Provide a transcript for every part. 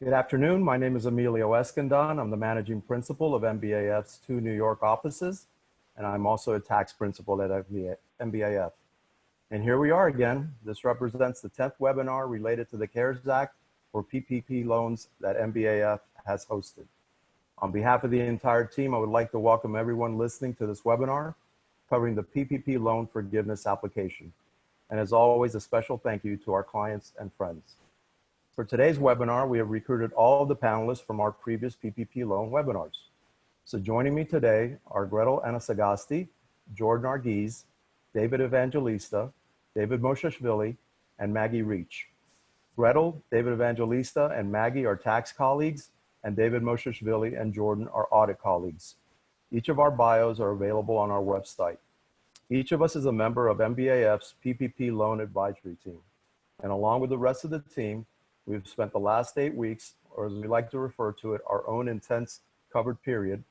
Good afternoon. My name is Emilio Escandon. I'm the managing principal of MBAF's 2 New York offices, and I'm also a tax principal at MBAF. And here we are again. This represents the 10th webinar related to the CARES Act for PPP loans that MBAF has hosted. On behalf of the entire team, I would like to welcome everyone listening to this webinar covering the PPP loan forgiveness application. And as always, a special thank you to our clients and friends. For today's webinar, we have recruited all of the panelists from our previous PPP loan webinars. So joining me today are Gretel Anasagasti, Jordan Argiz, David Evangelista, David Moshashvili, and Maggie Reach. Gretel, David Evangelista, and Maggie are tax colleagues, and David Moshashvili and Jordan are audit colleagues. Each of our bios are available on our website. Each of us is a member of MBAF's PPP loan advisory team. And along with the rest of the team, we've spent the last 8 weeks, or as we like to refer to it, our own intense covered period,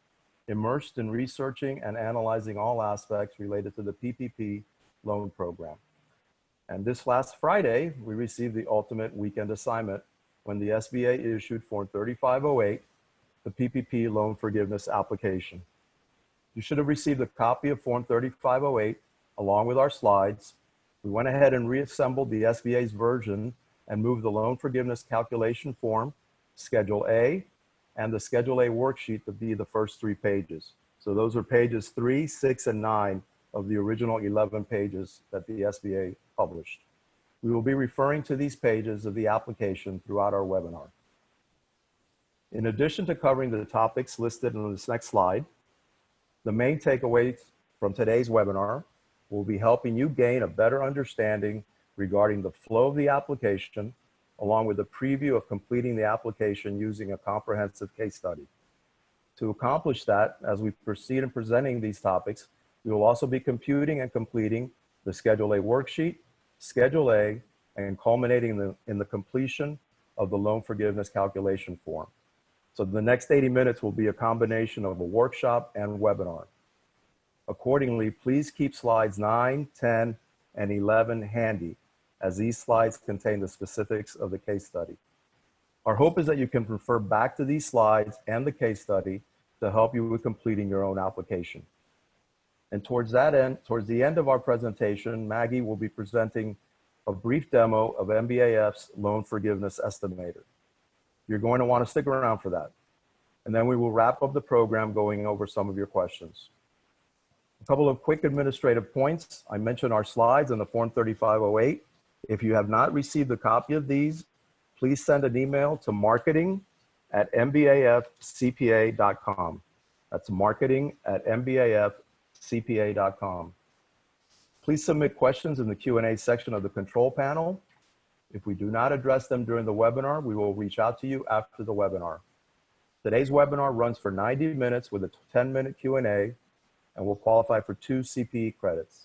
immersed in researching and analyzing all aspects related to the PPP loan program. And this last Friday, we received the ultimate weekend assignment when the SBA issued Form 3508, the PPP loan forgiveness application. You should have received a copy of Form 3508 along with our slides. We went ahead and reassembled the SBA's version and moved the loan forgiveness calculation form, Schedule A, and the Schedule A worksheet to be the first 3 pages. So those are pages 3, 6, and 9 of the original 11 pages that the SBA published. We will be referring to these pages of the application throughout our webinar. In addition to covering the topics listed on this next slide, the main takeaways from today's webinar will be helping you gain a better understanding regarding the flow of the application, along with a preview of completing the application using a comprehensive case study. To accomplish that, as we proceed in presenting these topics, we will also be computing and completing the Schedule A worksheet, Schedule A, and culminating in the completion of the loan forgiveness calculation form. So the next 80 minutes will be a combination of a workshop and webinar. Accordingly, please keep slides 9, 10, and 11 handy, as these slides contain the specifics of the case study. Our hope is that you can refer back to these slides and the case study to help you with completing your own application. And towards the end of our presentation, Maggie will be presenting a brief demo of MBAF's loan forgiveness estimator. You're going to want to stick around for that. And then we will wrap up the program going over some of your questions. A couple of quick administrative points. I mentioned our slides in the Form 3508. If you have not received a copy of these, please send an email to marketing@mbafcpa.com. That's marketing@mbafcpa.com. Please submit questions in the Q&A section of the control panel. If we do not address them during the webinar, we will reach out to you after the webinar. Today's webinar runs for 90 minutes with a 10-minute Q&A and will qualify for 2 CPE credits.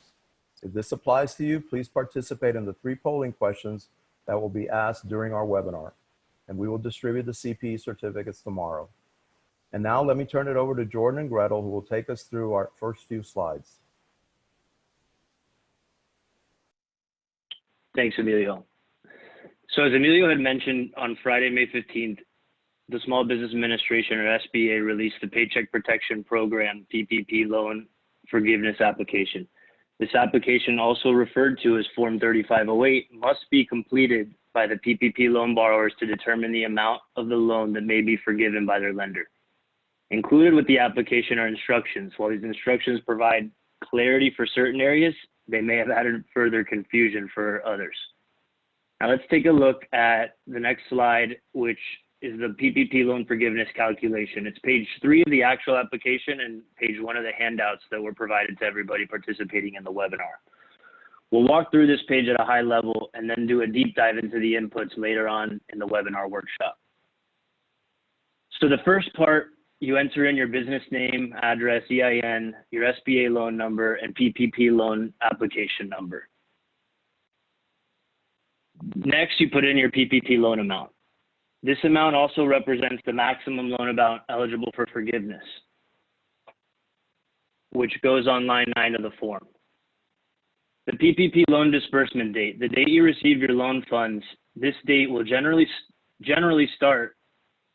If this applies to you, please participate in the 3 polling questions that will be asked during our webinar, and we will distribute the CPE certificates tomorrow. And now let me turn it over to Jordan and Gretel, who will take us through our first few slides. Thanks, Emilio. So as Emilio had mentioned, on Friday, May 15th, the Small Business Administration, or SBA, released the Paycheck Protection Program PPP loan forgiveness application. This application, also referred to as Form 3508, must be completed by the PPP loan borrowers to determine the amount of the loan that may be forgiven by their lender. Included with the application are instructions. While these instructions provide clarity for certain areas, they may have added further confusion for others. Now let's take a look at the next slide, which is the PPP loan forgiveness calculation. It's page 3 of the actual application and page 1 of the handouts that were provided to everybody participating in the webinar. We'll walk through this page at a high level and then do a deep dive into the inputs later on in the webinar workshop. So the first part, you enter in your business name, address, EIN, your SBA loan number, and PPP loan application number. Next, you put in your PPP loan amount. This amount also represents the maximum loan amount eligible for forgiveness, which goes on line 9 of the form. The PPP loan disbursement date, the date you receive your loan funds, this date will generally start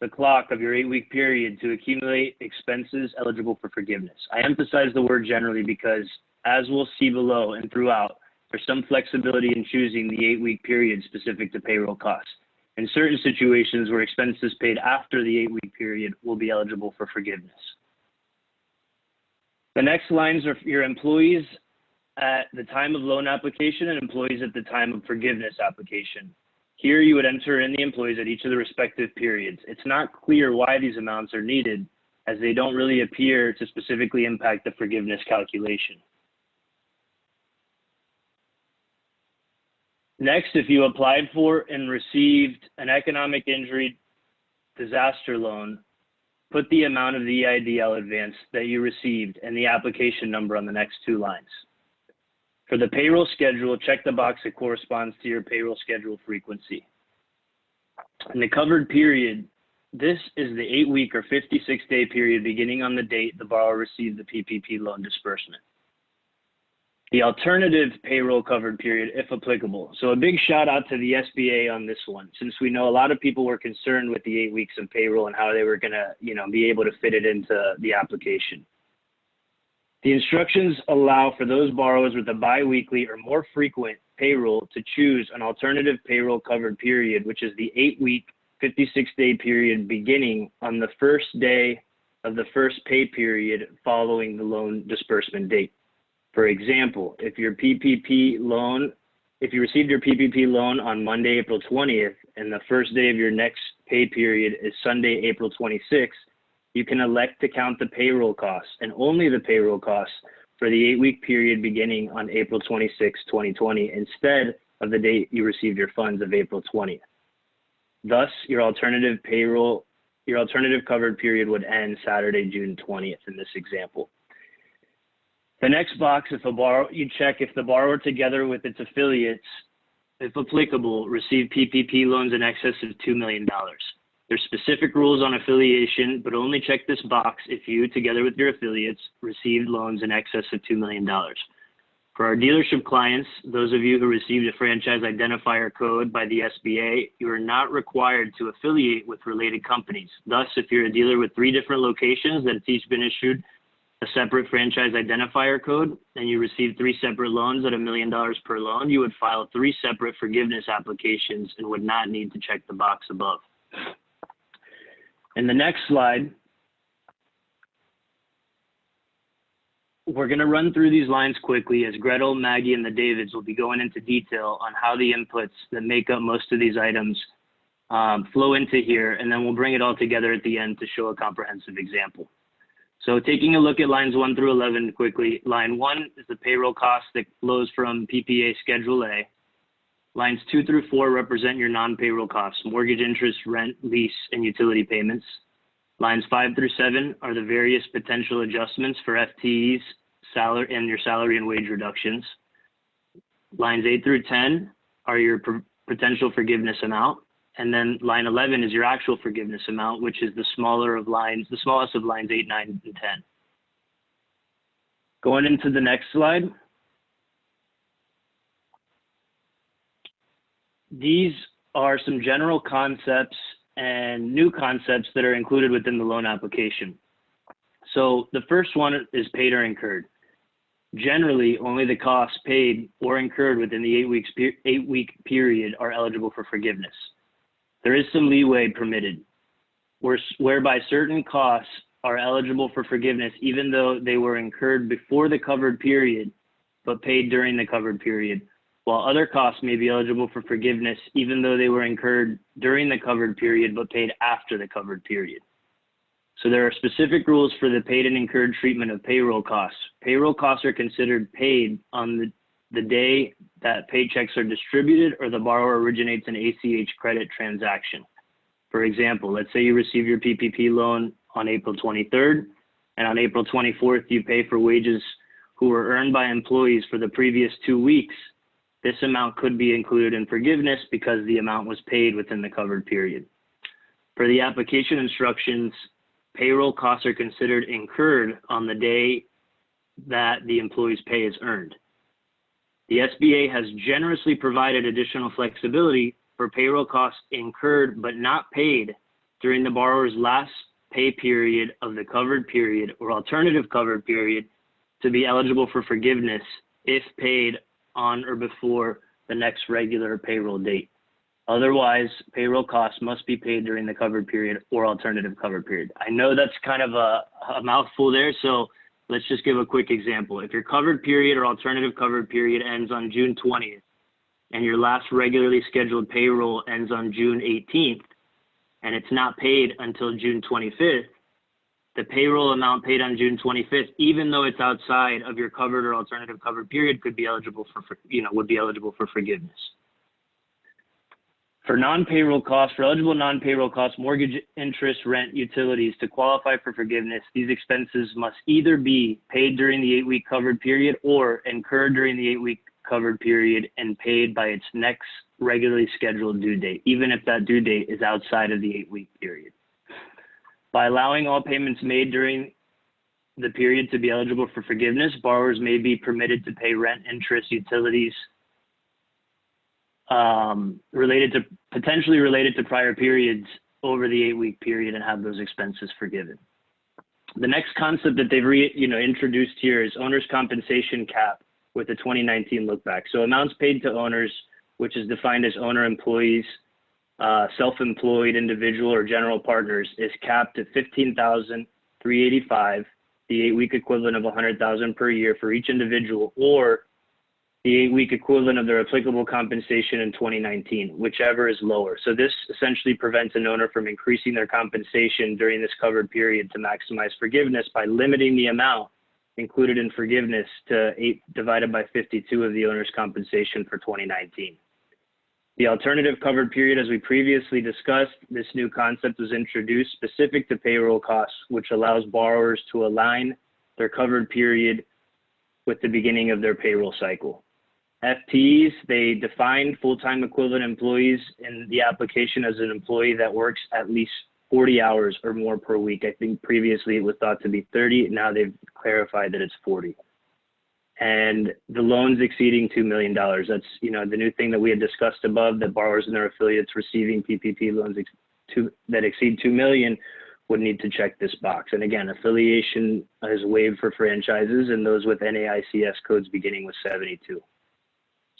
the clock of your 8-week period to accumulate expenses eligible for forgiveness. I emphasize the word generally because, as we'll see below and throughout, there's some flexibility in choosing the 8-week period specific to payroll costs. In certain situations where expenses paid after the 8-week period will be eligible for forgiveness. The next lines are your employees at the time of loan application and employees at the time of forgiveness application. Here you would enter in the employees at each of the respective periods. It's not clear why these amounts are needed, as they don't really appear to specifically impact the forgiveness calculation. Next, if you applied for and received an economic injury disaster loan, put the amount of the EIDL advance that you received and the application number on the next 2 lines. For the payroll schedule, check the box that corresponds to your payroll schedule frequency. In the covered period, this is the 8-week or 56-day period beginning on the date the borrower received the PPP loan disbursement. The alternative payroll covered period, if applicable. So a big shout out to the SBA on this one, since we know a lot of people were concerned with the 8 weeks of payroll and how they were gonna, be able to fit it into the application. The instructions allow for those borrowers with a biweekly or more frequent payroll to choose an alternative payroll covered period, which is the 8-week, 56-day period beginning on the first day of the first pay period following the loan disbursement date. For example, if you received your PPP loan on Monday, April 20th, and the first day of your next pay period is Sunday, April 26th, you can elect to count the payroll costs and only the payroll costs for the 8-week period beginning on April 26, 2020, instead of the date you received your funds of April 20th. Thus, your alternative covered period would end Saturday, June 20th in this example. The next box, you check if the borrower together with its affiliates, if applicable, receive PPP loans in excess of $2 million. There's specific rules on affiliation, but only check this box if you, together with your affiliates, received loans in excess of $2 million. For our dealership clients, those of you who received a franchise identifier code by the SBA, you are not required to affiliate with related companies. Thus, if you're a dealer with 3 different locations that have each been issued a separate franchise identifier code, and you receive 3 separate loans at $1 million per loan, you would file 3 separate forgiveness applications and would not need to check the box above. In the next slide, we're going to run through these lines quickly as Gretel, Maggie, and the Davids will be going into detail on how the inputs that make up most of these items flow into here, and then we'll bring it all together at the end to show a comprehensive example. So taking a look at lines 1 through 11 quickly, line 1 is the payroll cost that flows from PPA Schedule A. Lines 2 through 4 represent your non-payroll costs, mortgage interest, rent, lease, and utility payments. Lines 5 through 7 are the various potential adjustments for FTEs, salary, and your salary and wage reductions. Lines 8 through 10 are your potential forgiveness amount. And then line 11 is your actual forgiveness amount, which is the smallest of lines 8, 9, and 10. Going into the next slide. These are some general concepts and new concepts that are included within the loan application. So the first one is paid or incurred. Generally, only the costs paid or incurred within the 8-week period are eligible for forgiveness. There is some leeway permitted, whereby certain costs are eligible for forgiveness even though they were incurred before the covered period, but paid during the covered period, while other costs may be eligible for forgiveness even though they were incurred during the covered period, but paid after the covered period. So there are specific rules for the paid and incurred treatment of payroll costs. Payroll costs are considered paid on the day that paychecks are distributed or the borrower originates an ACH credit transaction. For example, let's say you receive your PPP loan on April 23rd, and on April 24th, you pay for wages who were earned by employees for the previous 2 weeks. This amount could be included in forgiveness because the amount was paid within the covered period. For the application instructions, payroll costs are considered incurred on the day that the employee's pay is earned. The SBA has generously provided additional flexibility for payroll costs incurred but not paid during the borrower's last pay period of the covered period or alternative covered period to be eligible for forgiveness if paid on or before the next regular payroll date. Otherwise, payroll costs must be paid during the covered period or alternative covered period. I know that's kind of a mouthful there, so let's just give a quick example. If your covered period or alternative covered period ends on June 20th and your last regularly scheduled payroll ends on June 18th and it's not paid until June 25th, the payroll amount paid on June 25th, even though it's outside of your covered or alternative covered period, could be eligible for, would be eligible for forgiveness. For non-payroll costs, for eligible non-payroll costs, mortgage, interest, rent, utilities, to qualify for forgiveness, these expenses must either be paid during the 8-week covered period or incurred during the 8-week covered period and paid by its next regularly scheduled due date, even if that due date is outside of the 8-week period. By allowing all payments made during the period to be eligible for forgiveness, borrowers may be permitted to pay rent, interest, utilities, potentially related to prior periods over the 8-week period and have those expenses forgiven. The next concept that they've introduced here is owner's compensation cap with a 2019 look back. So amounts paid to owners, which is defined as owner employees, self-employed individual or general partners, is capped at $15,385, the 8-week equivalent of $100,000 per year for each individual, or the 8-week equivalent of their applicable compensation in 2019, whichever is lower. So this essentially prevents an owner from increasing their compensation during this covered period to maximize forgiveness by limiting the amount included in forgiveness to 8 divided by 52 of the owner's compensation for 2019. The alternative covered period, as we previously discussed, this new concept was introduced specific to payroll costs, which allows borrowers to align their covered period with the beginning of their payroll cycle. FTEs, they define full-time equivalent employees in the application as an employee that works at least 40 hours or more per week. I think previously it was thought to be 30. Now they've clarified that it's 40. And the loans exceeding $2 million. That's, the new thing that we had discussed above, that borrowers and their affiliates receiving PPP loans that exceed $2 million would need to check this box. And again, affiliation is waived for franchises and those with NAICS codes beginning with 72.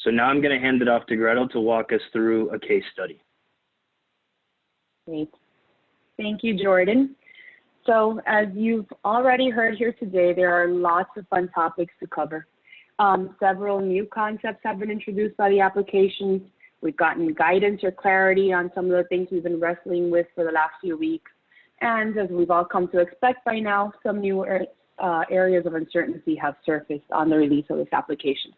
So now I'm going to hand it off to Gretel to walk us through a case study. Great. Thank you, Jordan. So as you've already heard here today, there are lots of fun topics to cover. Several new concepts have been introduced by the applications. We've gotten guidance or clarity on some of the things we've been wrestling with for the last few weeks. And as we've all come to expect by now, some new areas of uncertainty have surfaced on the release of this application.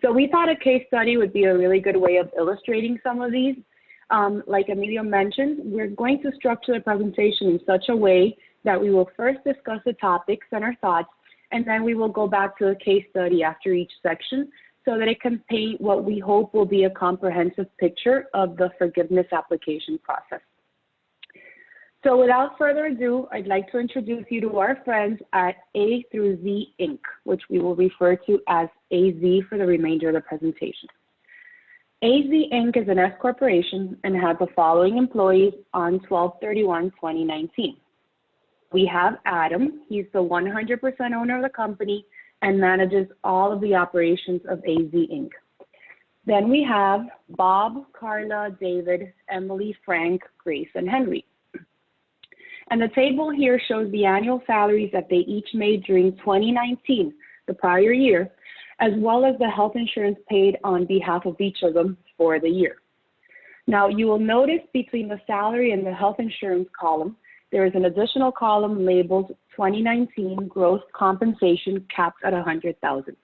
So we thought a case study would be a really good way of illustrating some of these. Like Emilio mentioned, we're going to structure the presentation in such a way that we will first discuss the topics and our thoughts, and then we will go back to the case study after each section so that it can paint what we hope will be a comprehensive picture of the forgiveness application process. So without further ado, I'd like to introduce you to our friends at A through Z Inc., which we will refer to as AZ for the remainder of the presentation. AZ Inc. is an S corporation and had the following employees on 12/31/2019. We have Adam. He's the 100% owner of the company and manages all of the operations of AZ Inc. Then we have Bob, Carla, David, Emily, Frank, Grace, and Henry. And the table here shows the annual salaries that they each made during 2019, the prior year, as well as the health insurance paid on behalf of each of them for the year. Now, you will notice between the salary and the health insurance column, there is an additional column labeled 2019 gross compensation capped at $100,000.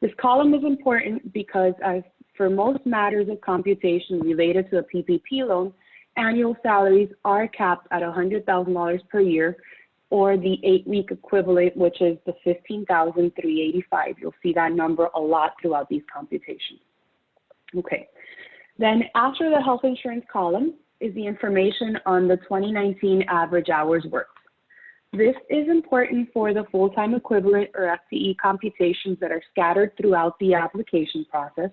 This column is important because as for most matters of computation related to a PPP loan, annual salaries are capped at $100,000 per year, or the 8-week equivalent, which is the $15,385. You'll see that number a lot throughout these computations. Okay, then after the health insurance column is the information on the 2019 average hours worked. This is important for the full-time equivalent or FTE computations that are scattered throughout the application process.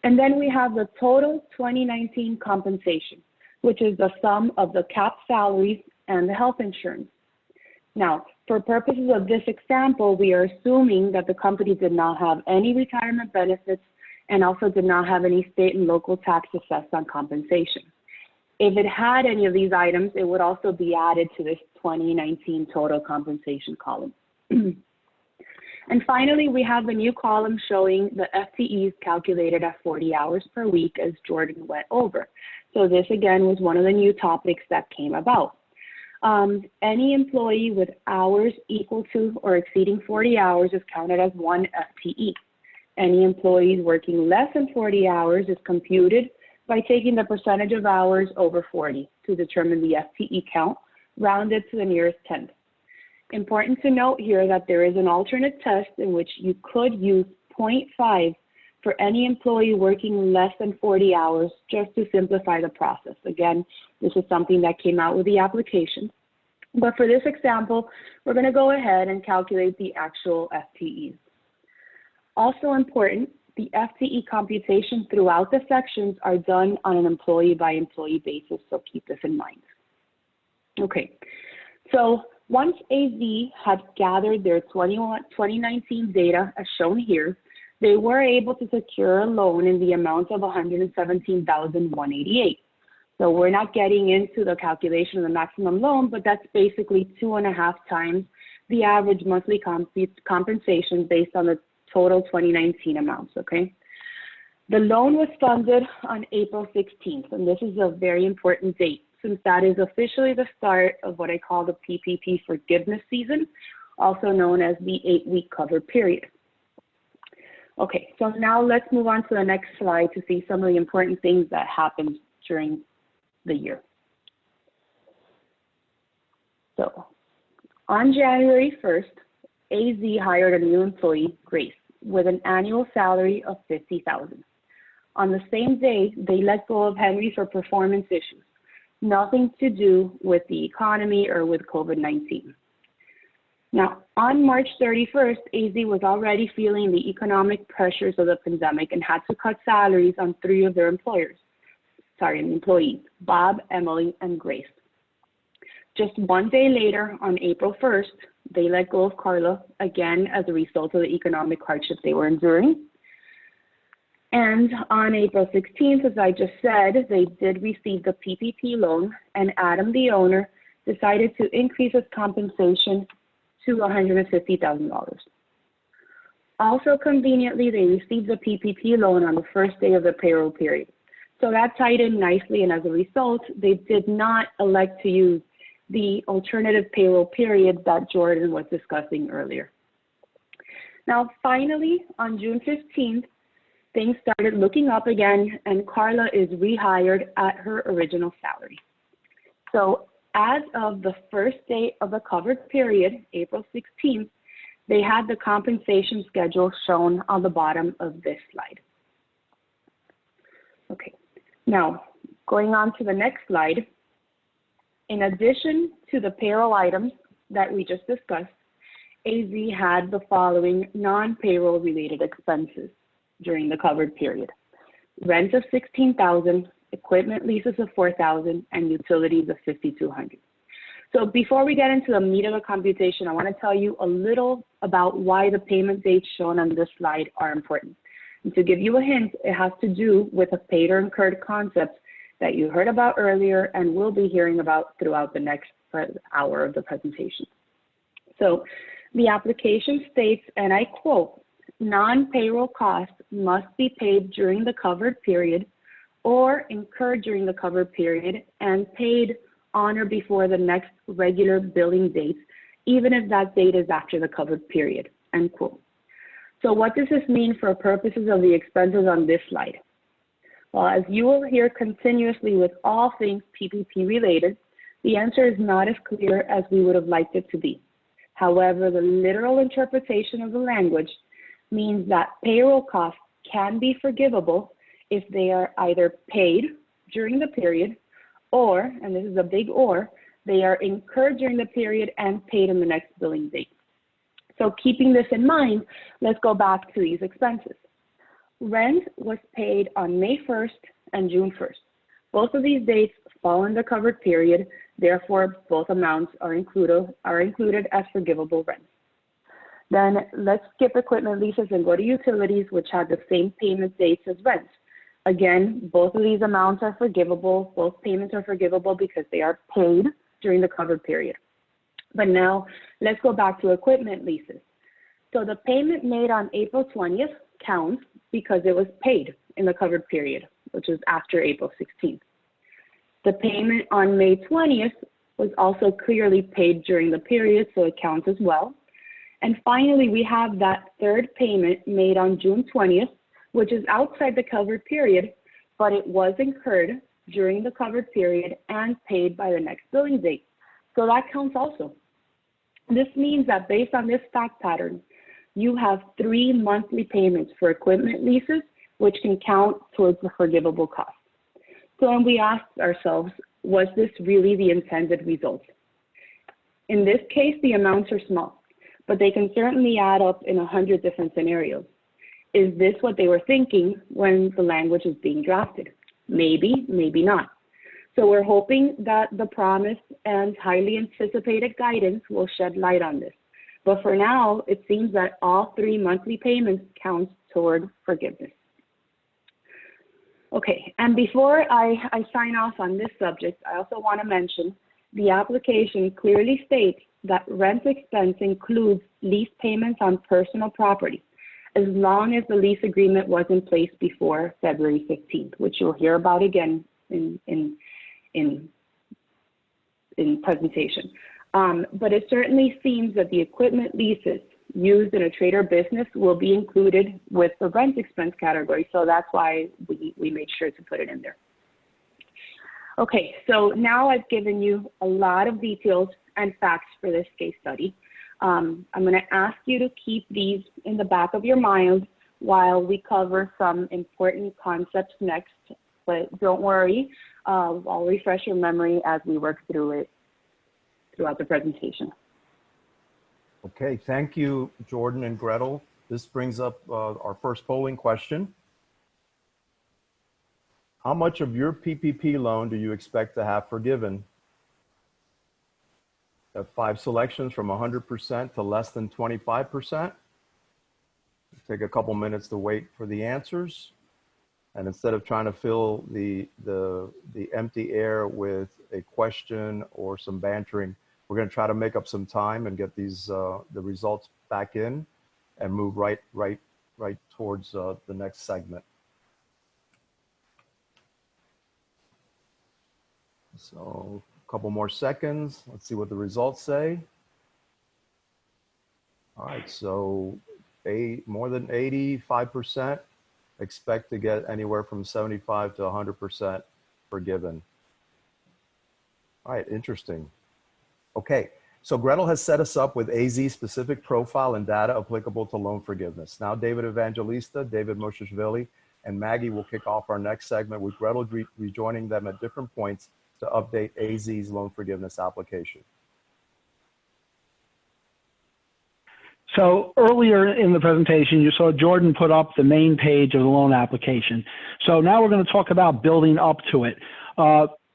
And then we have the total 2019 compensation. which is the sum of the capped salaries and the health insurance. Now, for purposes of this example, we are assuming that the company did not have any retirement benefits and also did not have any state and local tax assessed on compensation. If it had any of these items, it would also be added to this 2019 total compensation column. And finally, we have a new column showing the FTEs calculated at 40 hours per week, as Jordan went over. So this again was one of the new topics that came about. Any employee with hours equal to or exceeding 40 hours is counted as one FTE. Any employees working less than 40 hours is computed by taking the percentage of hours over 40 to determine the FTE count, rounded to the nearest tenth. Important to note here that there is an alternate test in which you could use 0.5 for any employee working less than 40 hours, just to simplify the process. Again, this is something that came out with the application. But for this example, we're going to go ahead and calculate the actual FTEs. Also important, the FTE computation throughout the sections are done on an employee by employee basis, so keep this in mind. Okay, so once AZ had gathered their 2019 data as shown here, they were able to secure a loan in the amount of $117,188. So we're not getting into the calculation of the maximum loan, but that's basically 2.5 times the average monthly compensation based on the total 2019 amounts, okay? The loan was funded on April 16th, and this is a very important date since that is officially the start of what I call the PPP forgiveness season, also known as the 8-week cover period. Okay, so now let's move on to the next slide to see some of the important things that happened during the year. So on January 1st, AZ hired a new employee, Grace, with an annual salary of $50,000. On the same day, they let go of Henry for performance issues, nothing to do with the economy or with COVID-19. Now, on March 31st, AZ was already feeling the economic pressures of the pandemic and had to cut salaries on 3 of their employees, Bob, Emily, and Grace. Just 1 day later, on April 1st, they let go of Carla, again as a result of the economic hardship they were enduring. And on April 16th, as I just said, they did receive the PPP loan, and Adam, the owner, decided to increase his compensation to $150,000. Also conveniently, they received the PPP loan on the first day of the payroll period. So that tied in nicely, and as a result, they did not elect to use the alternative payroll period that Jordan was discussing earlier. Now, finally, on June 15th, things started looking up again, and Carla is rehired at her original salary. So as of the first day of the covered period, April 16th, they had the compensation schedule shown on the bottom of this slide. Okay, now going on to the next slide. In addition to the payroll items that we just discussed, AZ had the following non-payroll related expenses during the covered period: rent of $16,000, equipment leases of $4,000, and utilities of $5,200. So before we get into the meat of the computation, I want to tell you a little about why the payment dates shown on this slide are important. And to give you a hint, it has to do with a paid or incurred concept that you heard about earlier and will be hearing about throughout the next hour of the presentation. So the application states, and I quote, "Non-payroll costs must be paid during the covered period or incurred during the covered period and paid on or before the next regular billing date, even if that date is after the covered period," end quote. So what does this mean for purposes of the expenses on this slide? Well, as you will hear continuously with all things PPP related, the answer is not as clear as we would have liked it to be. However, the literal interpretation of the language means that payroll costs can be forgivable if they are either paid during the period or, and this is a big or, they are incurred during the period and paid in the next billing date. So keeping this in mind, let's go back to these expenses. Rent was paid on May 1st and June 1st. Both of these dates fall in the covered period. Therefore, both amounts are included as forgivable rents. Then let's skip equipment leases and go to utilities, which have the same payment dates as rents. Again, both of these amounts are forgivable. Both payments are forgivable because they are paid during the covered period. But now let's go back to equipment leases. So the payment made on April 20th counts because it was paid in the covered period, which is after April 16th. The payment on May 20th was also clearly paid during the period, so it counts as well. And finally, we have that third payment made on June 20th, which is outside the covered period, but it was incurred during the covered period and paid by the next billing date. So that counts also. This means that based on this fact pattern, you have 3 monthly payments for equipment leases, which can count towards the forgivable cost. So when we asked ourselves, was this really the intended result? In this case, the amounts are small, but they can certainly add up in 100 different scenarios. Is this what they were thinking when the language is being drafted? Maybe, maybe not. So we're hoping that the promised and highly anticipated guidance will shed light on this. But for now, it seems that all 3 monthly payments count toward forgiveness. Okay, and before I sign off on this subject, I also want to mention the application clearly states that rent expense includes lease payments on personal property, as long as the lease agreement was in place before February 15th, which you'll hear about again in presentation. But it certainly seems that the equipment leases used in a trade or business will be included with the rent expense category. So that's why we made sure to put it in there. Okay, so now I've given you a lot of details and facts for this case study. I'm going to ask you to keep these in the back of your mind while we cover some important concepts next. But don't worry, I'll refresh your memory as we work through it throughout the presentation. Okay, thank you, Jordan and Gretel. This brings up our first polling question. How much of your PPP loan do you expect to have forgiven? You have 5 selections from 100% to less than 25%. Take a couple minutes to wait for the answers. And instead of trying to fill the empty air with a question or some bantering, we're going to try to make up some time and get these the results back in and move right towards the next segment. So a couple more seconds. Let's see what the results say. All right, so more than 85% expect to get anywhere from 75 to 100% forgiven. All right, interesting. Okay, so Gretel has set us up with AZ specific profile and data applicable to loan forgiveness. Now David Evangelista, David Moshishvili, and Maggie will kick off our next segment with Gretel rejoining them at different points to update AZ's loan forgiveness application. So earlier in the presentation, you saw Jordan put up the main page of the loan application. So now we're going to talk about building up to it.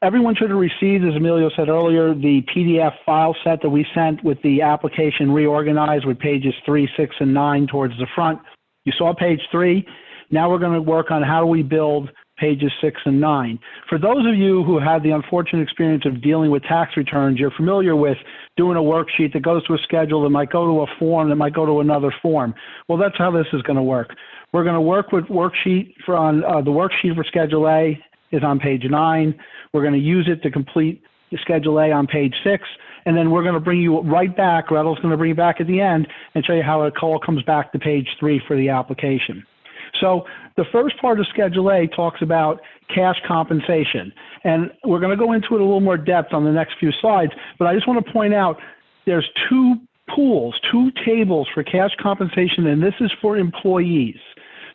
Everyone should have received, as Emilio said earlier, the PDF file set that we sent with the application reorganized with pages 3, 6, and 9 towards the front. You saw page 3. Now we're going to work on how do we build pages 6 and 9. For those of you who had the unfortunate experience of dealing with tax returns, you're familiar with doing a worksheet that goes to a schedule that might go to a form that might go to another form. Well, that's how this is going to work. We're going to work with worksheet the worksheet for Schedule A is on page 9. We're going to use it to complete the Schedule A on page 6. And then we're going to bring you right back. Gretel's going to bring you back at the end and show you how it all comes back to page 3 for the application. So the first part of Schedule A talks about cash compensation. And we're going to go into it a little more depth on the next few slides. But I just want to point out there's 2 pools, 2 tables for cash compensation, and this is for employees.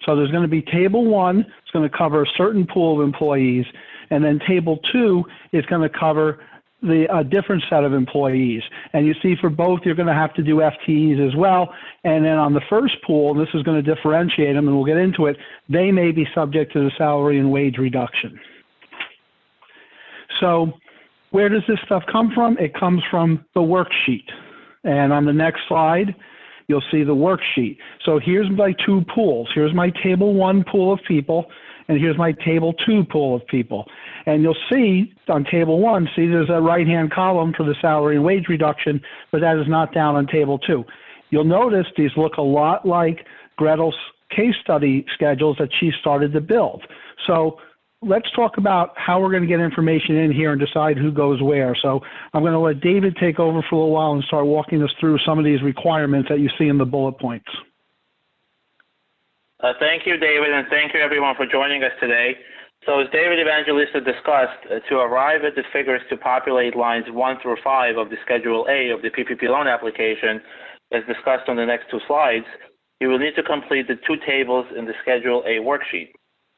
So there's going to be Table 1, it's going to cover a certain pool of employees, and then Table 2 is going to cover a different set of employees. And you see for both, you're going to have to do FTEs as well. And then on the first pool, this is going to differentiate them, and we'll get into it, they may be subject to the salary and wage reduction. So where does this stuff come from? It comes from the worksheet. And on the next slide, you'll see the worksheet. So here's my two pools. Here's my table 1 pool of people, and here's my table 2 pool of people. And you'll see on table 1, see there's a right-hand column for the salary and wage reduction, but that is not down on table 2. You'll notice these look a lot like Gretel's case study schedules that she started to build. So let's talk about how we're going to get information in here and decide who goes where. So I'm going to let David take over for a little while and start walking us through some of these requirements that you see in the bullet points. Thank you, David, and thank you, everyone, for joining us today. So as David Evangelista discussed, to arrive at the figures to populate lines 1 through 5 of the Schedule A of the PPP loan application, as discussed on the next 2 slides, you will need to complete the 2 tables in the Schedule A worksheet.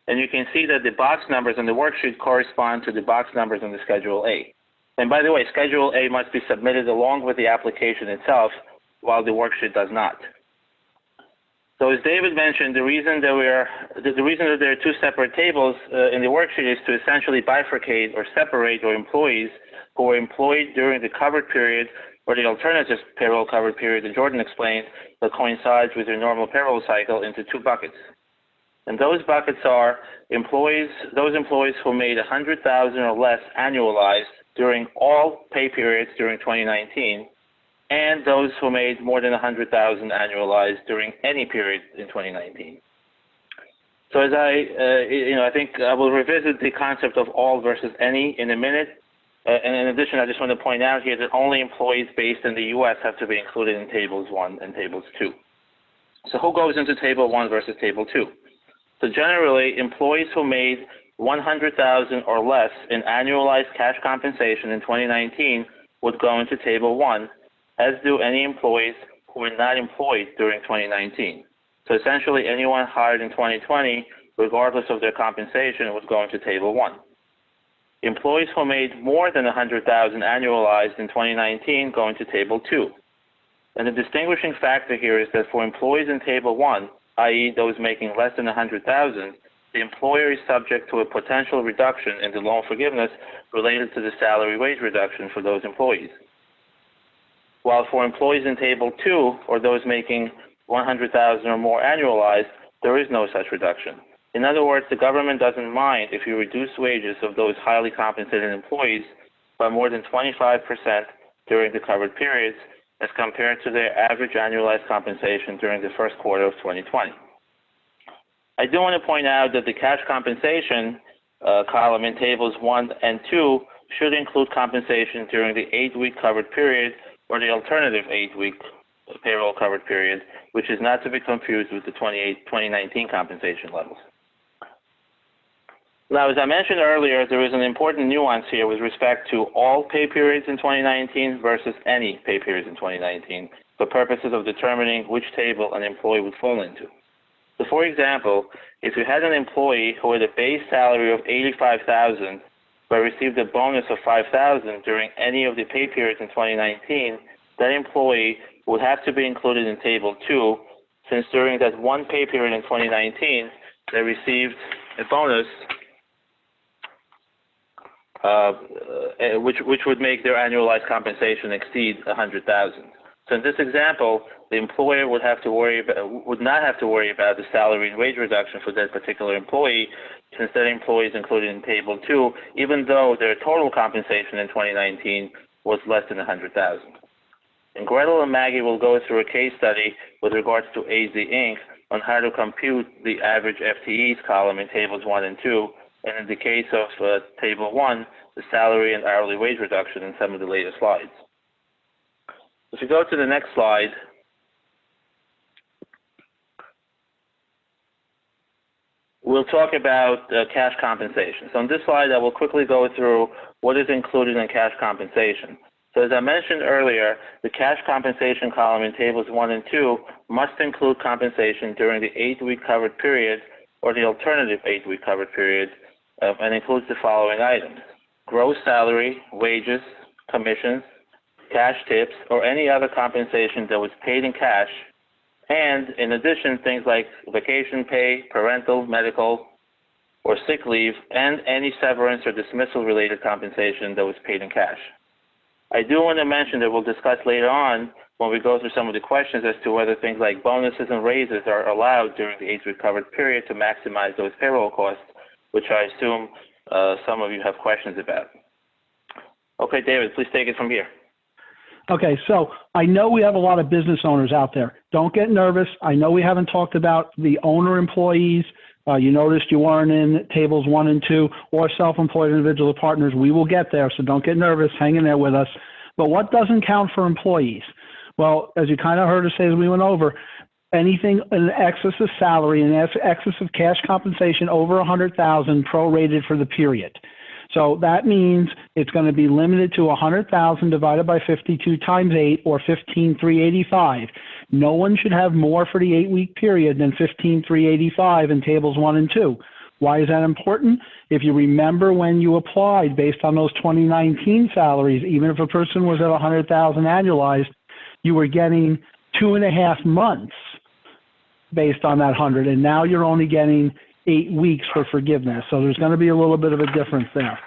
And you can see that the box numbers on the worksheet correspond to the box numbers on the Schedule A. And by the way, Schedule A must be submitted along with the application itself, while the worksheet does not. So as David mentioned, the reason that there are 2 separate tables in the worksheet is to essentially bifurcate or separate your employees who were employed during the covered period or the alternative payroll covered period that Jordan explained that coincides with your normal payroll cycle into 2 buckets. And those buckets are those employees who made $100,000 or less annualized during all pay periods during 2019, and those who made more than $100,000 annualized during any period in 2019. So as I think I will revisit the concept of all versus any in a minute. And in addition, I just want to point out here that only employees based in the U.S. have to be included in Tables 1 and Tables 2. So who goes into Table 1 versus Table 2? So generally, employees who made $100,000 or less in annualized cash compensation in 2019 would go into Table 1, as do any employees who were not employed during 2019. So essentially, anyone hired in 2020, regardless of their compensation, would go into Table 1. Employees who made more than $100,000 annualized in 2019 go into Table 2. And the distinguishing factor here is that for employees in Table 1, i.e. those making less than $100,000, the employer is subject to a potential reduction in the loan forgiveness related to the salary wage reduction for those employees. While for employees in Table 2, or those making $100,000 or more annualized, there is no such reduction. In other words, the government doesn't mind if you reduce wages of those highly compensated employees by more than 25% during the covered periods, as compared to their average annualized compensation during the first quarter of 2020. I do want to point out that the cash compensation column in Tables 1 and 2 should include compensation during the 8-week covered period or the alternative 8-week payroll covered period, which is not to be confused with the 2019 compensation levels. Now, as I mentioned earlier, there is an important nuance here with respect to all pay periods in 2019 versus any pay periods in 2019 for purposes of determining which table an employee would fall into. So, for example, if you had an employee who had a base salary of $85,000 but received a bonus of $5,000 during any of the pay periods in 2019, that employee would have to be included in Table 2, since during that one pay period in 2019, they received a bonus which would make their annualized compensation exceed $100,000. So in this example, the employer would not have to worry about the salary and wage reduction for that particular employee, since that employee is included in Table 2, even though their total compensation in 2019 was less than $100,000. And Gretel and Maggie will go through a case study with regards to AZ Inc. on how to compute the average FTEs column in Tables 1 and 2, and in the case of Table 1, the salary and hourly wage reduction in some of the later slides. If you go to the next slide, we'll talk about cash compensation. So on this slide, I will quickly go through what is included in cash compensation. So as I mentioned earlier, the cash compensation column in Tables 1 and 2 must include compensation during the 8-week covered period or the alternative 8-week covered period, and includes the following items: gross salary, wages, commissions, cash tips, or any other compensation that was paid in cash, and in addition, things like vacation pay, parental, medical, or sick leave, and any severance or dismissal-related compensation that was paid in cash. I do want to mention that we'll discuss later on when we go through some of the questions as to whether things like bonuses and raises are allowed during the 8-week covered period to maximize those payroll costs, which I assume some of you have questions about. Okay, David, please take it from here. Okay, so I know we have a lot of business owners out there. Don't get nervous. I know we haven't talked about the owner employees. You noticed you weren't in tables 1 and 2, or self-employed individual partners. We will get there, so don't get nervous. Hang in there with us. But what doesn't count for employees? Well, as you kind of heard us say as we went over, anything in excess of salary and excess of cash compensation over $100,000 prorated for the period. So that means it's going to be limited to $100,000 divided by 52 times 8, or $15,385. No one should have more for the 8-week period than $15,385 in tables 1 and 2. Why is that important? If you remember when you applied based on those 2019 salaries, even if a person was at $100,000 annualized, you were getting 2.5 months based on that 100, and now you're only getting 8 weeks for forgiveness. So there's going to be a little bit of a difference there.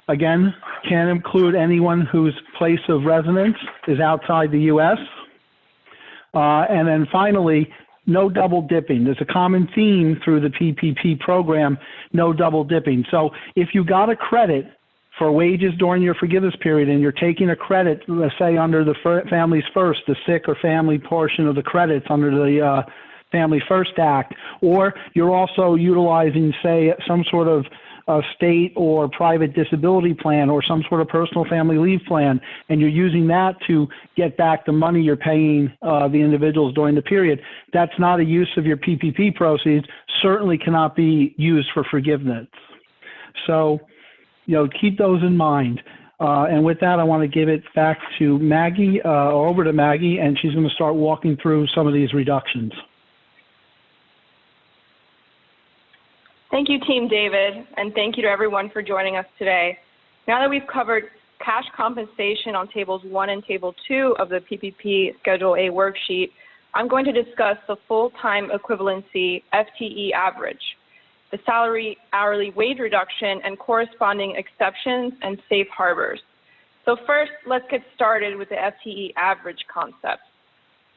Again, can't include anyone whose place of residence is outside the U.S. And then finally, no double dipping. There's a common theme through the PPP program, no double dipping. So if you got a credit for wages during your forgiveness period and you're taking a credit, let's say under the Families First, the sick or family portion of the credits under the Family First Act, or you're also utilizing, say, some sort of state or private disability plan or some sort of personal family leave plan, and you're using that to get back the money you're paying the individuals during the period, that's not a use of your PPP proceeds, certainly cannot be used for forgiveness. So, keep those in mind. And with that, I want to give it back to Maggie, over to Maggie, and she's going to start walking through some of these reductions. Thank you, Team David, and thank you to everyone for joining us today. Now that we've covered cash compensation on tables 1 and table 2 of the PPP Schedule A worksheet, I'm going to discuss the full-time equivalency FTE average, the salary hourly wage reduction, and corresponding exceptions and safe harbors. So first, let's get started with the FTE average concept.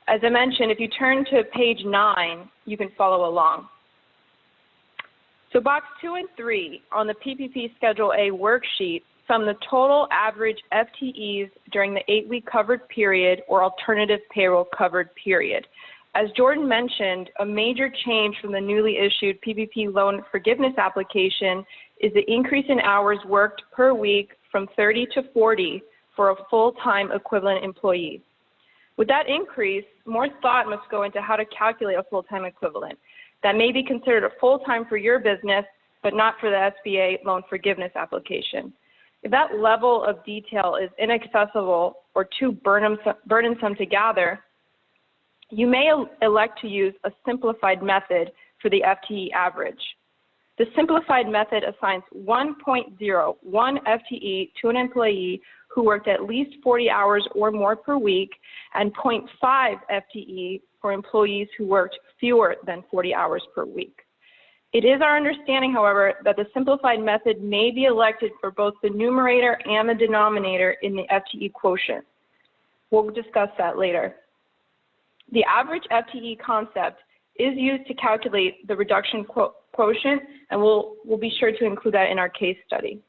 As I mentioned, if you turn to page 9, you can follow along. So box 2 and 3 on the PPP Schedule A worksheet sum the total average FTEs during the 8-week covered period or alternative payroll covered period. As Jordan mentioned, a major change from the newly issued PPP loan forgiveness application is the increase in hours worked per week from 30 to 40 for a full-time equivalent employee. With that increase, more thought must go into how to calculate a full-time equivalent that may be considered a full-time for your business, but not for the SBA loan forgiveness application. If that level of detail is inaccessible or too burdensome to gather, you may elect to use a simplified method for the FTE average. The simplified method assigns 1.01 FTE to an employee who worked at least 40 hours or more per week, and 0.5 FTE for employees who worked fewer than 40 hours per week. It is our understanding, however, that the simplified method may be elected for both the numerator and the denominator in the FTE quotient. We'll discuss that later. The average FTE concept is used to calculate the reduction quotient, and we'll be sure to include that in our case study.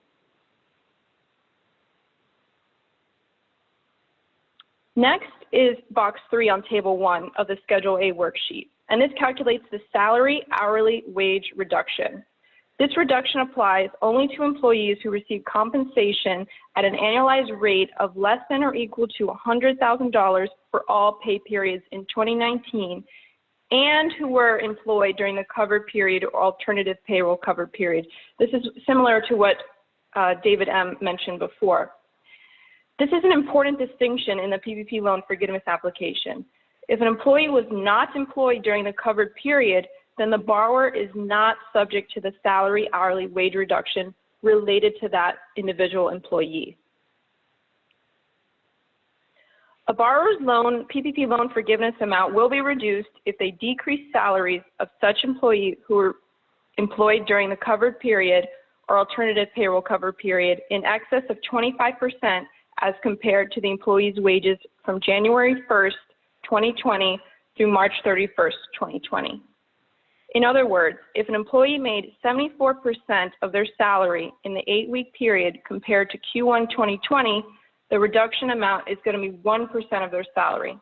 Next is box 3 on table 1 of the Schedule A worksheet, and this calculates the salary hourly wage reduction. This reduction applies only to employees who receive compensation at an annualized rate of less than or equal to $100,000 for all pay periods in 2019 and who were employed during the covered period or alternative payroll covered period. This is similar to what David M. mentioned before. This is an important distinction in the PPP loan forgiveness application. If an employee was not employed during the covered period, then the borrower is not subject to the salary hourly wage reduction related to that individual employee. A borrower's PPP loan forgiveness amount will be reduced if they decrease salaries of such employee who were employed during the covered period or alternative payroll cover period in excess of 25% as compared to the employee's wages from January 1st, 2020 through March 31st, 2020. In other words, if an employee made 74% of their salary in the 8-week period compared to Q1 2020, the reduction amount is going to be 1% of their salary.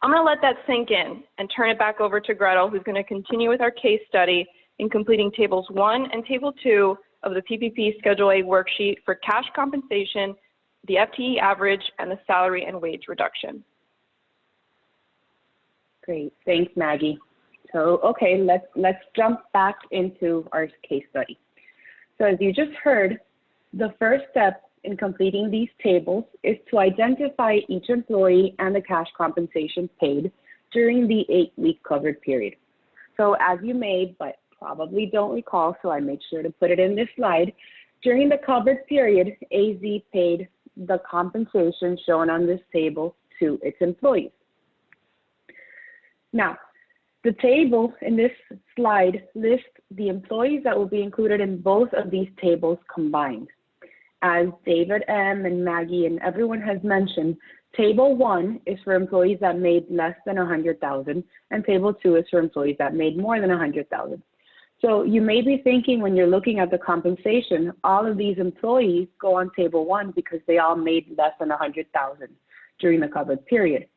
I'm going to let that sink in and turn it back over to Gretel, who's going to continue with our case study in completing Tables 1 and Table 2 of the PPP Schedule A worksheet for cash compensation, the FTE average, and the salary and wage reduction. Great, thanks, Maggie. So, okay, let's jump back into our case study. So as you just heard, the first step in completing these tables is to identify each employee and the cash compensation paid during the 8-week covered period. So as you may, but probably don't recall, so I made sure to put it in this slide, during the covered period, AZ paid the compensation shown on this table to its employees. Now, the table in this slide lists the employees that will be included in both of these tables combined. As David M. and Maggie and everyone has mentioned, Table 1 is for employees that made less than $100,000, and Table 2 is for employees that made more than $100,000. So you may be thinking when you're looking at the compensation, all of these employees go on Table 1 because they all made less than $100,000 during the covered period,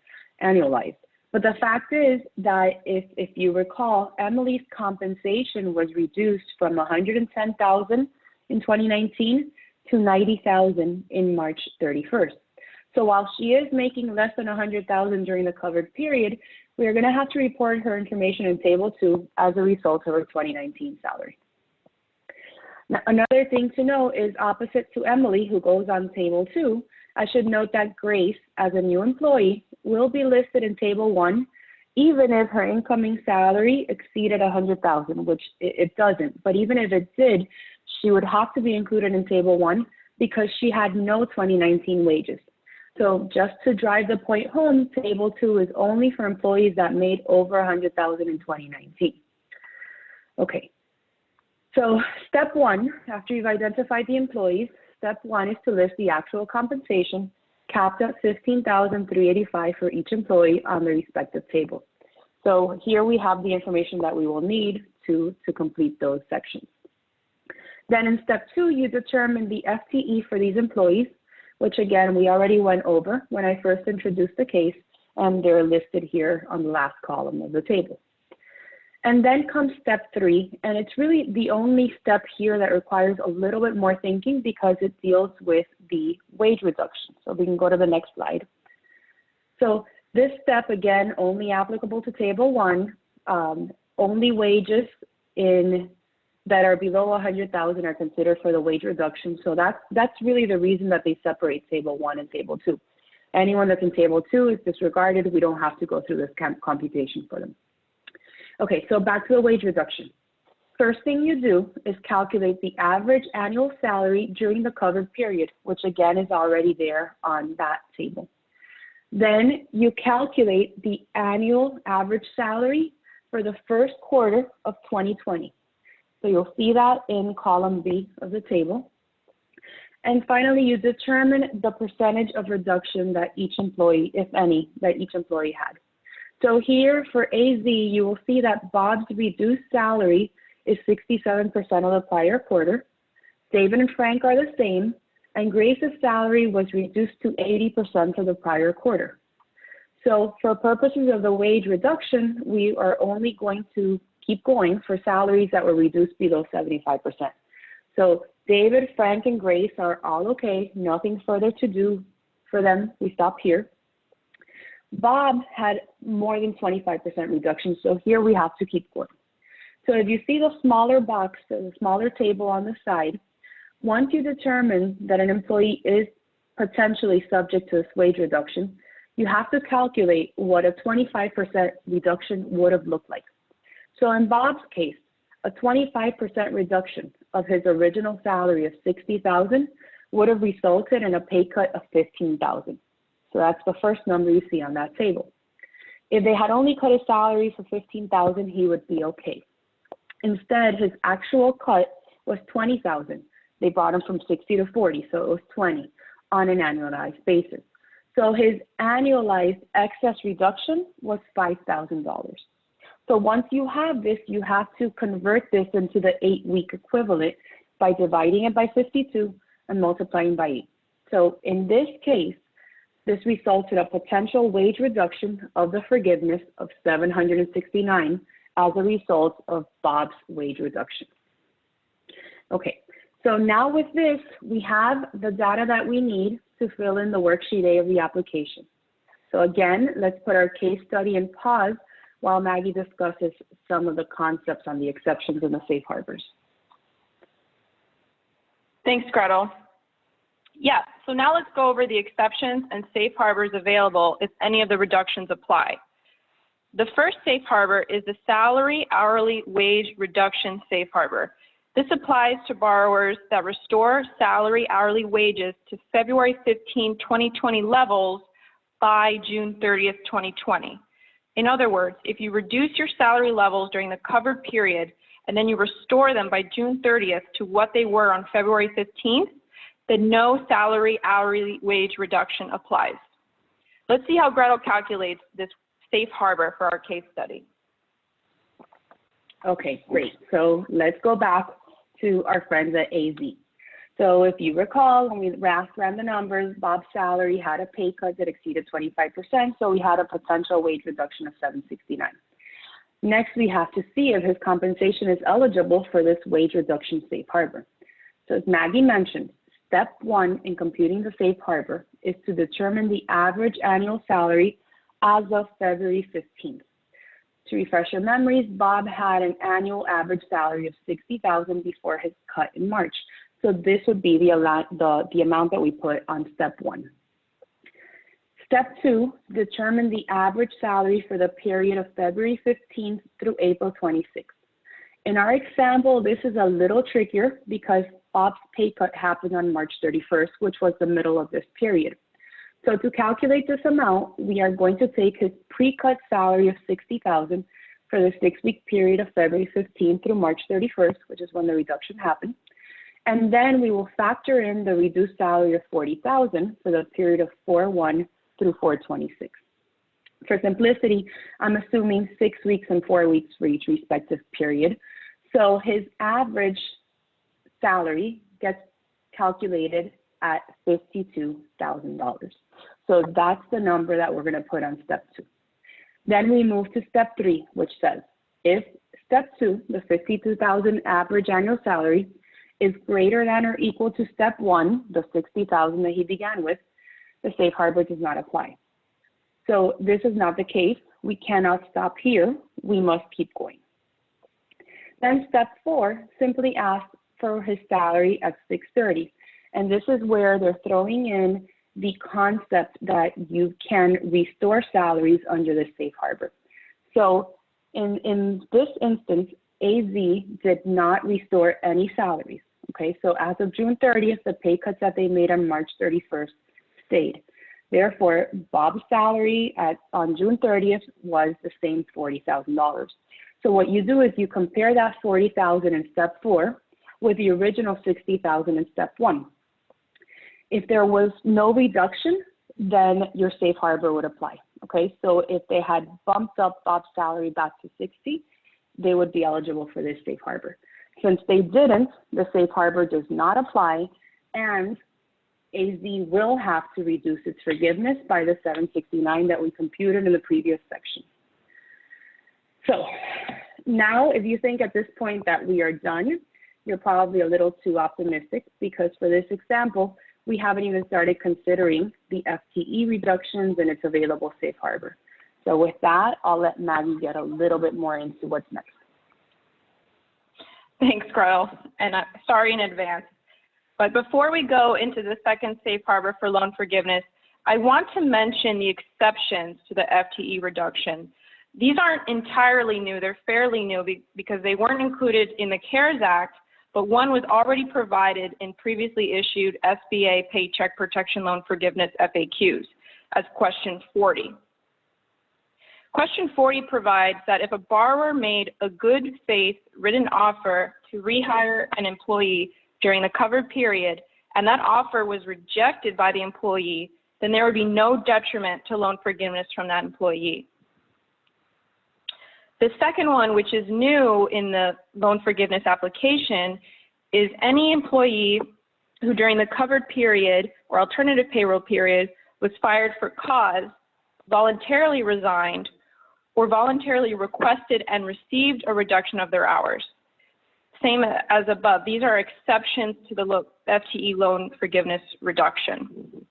annualized. But the fact is that if you recall, Emily's compensation was reduced from $110,000 in 2019 to $90,000 in March 31st. So while she is making less than $100,000 during the covered period, we are going to have to report her information in Table 2 as a result of her 2019 salary. Now, another thing to know is opposite to Emily, who goes on Table 2, I should note that Grace, as a new employee, will be listed in Table 1, even if her incoming salary exceeded $100,000, which it doesn't. But even if it did, she would have to be included in Table 1 because she had no 2019 wages. So just to drive the point home, Table 2 is only for employees that made over $100,000 in 2019. Okay, so step 1, after you've identified the employees, step 1 is to list the actual compensation capped at $15,385 for each employee on the respective table. So here we have the information that we will need to complete those sections. Then in step 2, you determine the FTE for these employees, which again, we already went over when I first introduced the case, and they're listed here on the last column of the table. And then comes step 3, and it's really the only step here that requires a little bit more thinking because it deals with the wage reduction. So we can go to the next slide. So this step, again, only applicable to Table 1, only wages that are below $100,000 are considered for the wage reduction. So that's really the reason that they separate Table 1 and Table 2. Anyone that's in Table 2 is disregarded. We don't have to go through this computation for them. Okay, so back to the wage reduction. First thing you do is calculate the average annual salary during the covered period, which again is already there on that table. Then you calculate the annual average salary for the first quarter of 2020. So you'll see that in column B of the table. And finally, you determine the percentage of reduction that each employee, if any, that each employee had. So here for AZ, you will see that Bob's reduced salary is 67% of the prior quarter. David and Frank are the same, and Grace's salary was reduced to 80% of the prior quarter. So for purposes of the wage reduction, we are only going to keep going for salaries that were reduced below 75%. So David, Frank, and Grace are all okay, nothing further to do for them. We stop here. Bob had more than 25% reduction, so here we have to keep going. So if you see the smaller box, the smaller table on the side, once you determine that an employee is potentially subject to this wage reduction, you have to calculate what a 25% reduction would have looked like. So in Bob's case, a 25% reduction of his original salary of $60,000 would have resulted in a pay cut of $15,000. So that's the first number you see on that table. If they had only cut his salary for $15,000, he would be okay. Instead, his actual cut was $20,000. They brought him from 60 to 40, so it was 20 on an annualized basis. So his annualized excess reduction was $5,000. So once you have this, you have to convert this into the 8-week equivalent by dividing it by 52 and multiplying by 8. So in this case, this results in a potential wage reduction of the forgiveness of $769 as a result of Bob's wage reduction. Okay, so now with this, we have the data that we need to fill in the worksheet A of the application. So again, let's put our case study in pause while Maggie discusses some of the concepts on the exceptions and the safe harbors. Thanks, Gretel. Yeah, so now let's go over the exceptions and safe harbors available if any of the reductions apply. The first safe harbor is the salary hourly wage reduction safe harbor. This applies to borrowers that restore salary hourly wages to February 15, 2020 levels by June 30th, 2020. In other words, if you reduce your salary levels during the covered period and then you restore them by June 30th to what they were on February 15th, then no salary hourly wage reduction applies. Let's see how Gretel calculates this safe harbor for our case study. Okay, great. So let's go back to our friends at AZ. So if you recall, when we ran the numbers, Bob's salary had a pay cut that exceeded 25%, so we had a potential wage reduction of $769. Next, we have to see if his compensation is eligible for this wage reduction safe harbor. So as Maggie mentioned, step 1 in computing the safe harbor is to determine the average annual salary as of February 15th. To refresh your memories, Bob had an annual average salary of $60,000 before his cut in March. So this would be the amount that we put on step 1. Step 2, determine the average salary for the period of February 15th through April 26th. In our example, this is a little trickier because Bob's pay cut happened on March 31st, which was the middle of this period. So to calculate this amount, we are going to take his pre-cut salary of $60,000 for the 6-week period of February 15th through March 31st, which is when the reduction happened. And then we will factor in the reduced salary of $40,000 for the period of 4/1 through 4/26. For simplicity, I'm assuming 6 weeks and 4 weeks for each respective period. So his average salary gets calculated at $52,000. So that's the number that we're going to put on step 2. Then we move to step 3, which says if step 2, the $52,000 average annual salary, is greater than or equal to step 1, the $60,000 that he began with, the safe harbor does not apply. So this is not the case. We cannot stop here. We must keep going. Then step 4 simply asks for his salary at $630. And this is where they're throwing in the concept that you can restore salaries under the safe harbor. So in this instance, AZ did not restore any salaries. Okay, so as of June 30th, the pay cuts that they made on March 31st stayed. Therefore, Bob's salary on June 30th was the same $40,000. So what you do is you compare that $40,000 in step 4 with the original $60,000 in step 1. If there was no reduction, then your safe harbor would apply. Okay, so if they had bumped up Bob's salary back to 60, they would be eligible for this safe harbor. Since they didn't, the safe harbor does not apply, and AZ will have to reduce its forgiveness by the $769 that we computed in the previous section. So now, if you think at this point that we are done, you're probably a little too optimistic, because for this example, we haven't even started considering the FTE reductions and its available safe harbor. So with that, I'll let Maggie get a little bit more into what's next. Thanks, Gretel, and sorry in advance. But before we go into the second safe harbor for loan forgiveness, I want to mention the exceptions to the FTE reduction. These aren't entirely new, they're fairly new because they weren't included in the CARES Act, but one was already provided in previously issued SBA Paycheck Protection Loan Forgiveness FAQs as question 40. Question 40 provides that if a borrower made a good faith written offer to rehire an employee during the covered period and that offer was rejected by the employee, then there would be no detriment to loan forgiveness from that employee. The second one, which is new in the loan forgiveness application, is any employee who during the covered period or alternative payroll period was fired for cause, voluntarily resigned, or voluntarily requested and received a reduction of their hours. Same as above, these are exceptions to the FTE loan forgiveness reduction.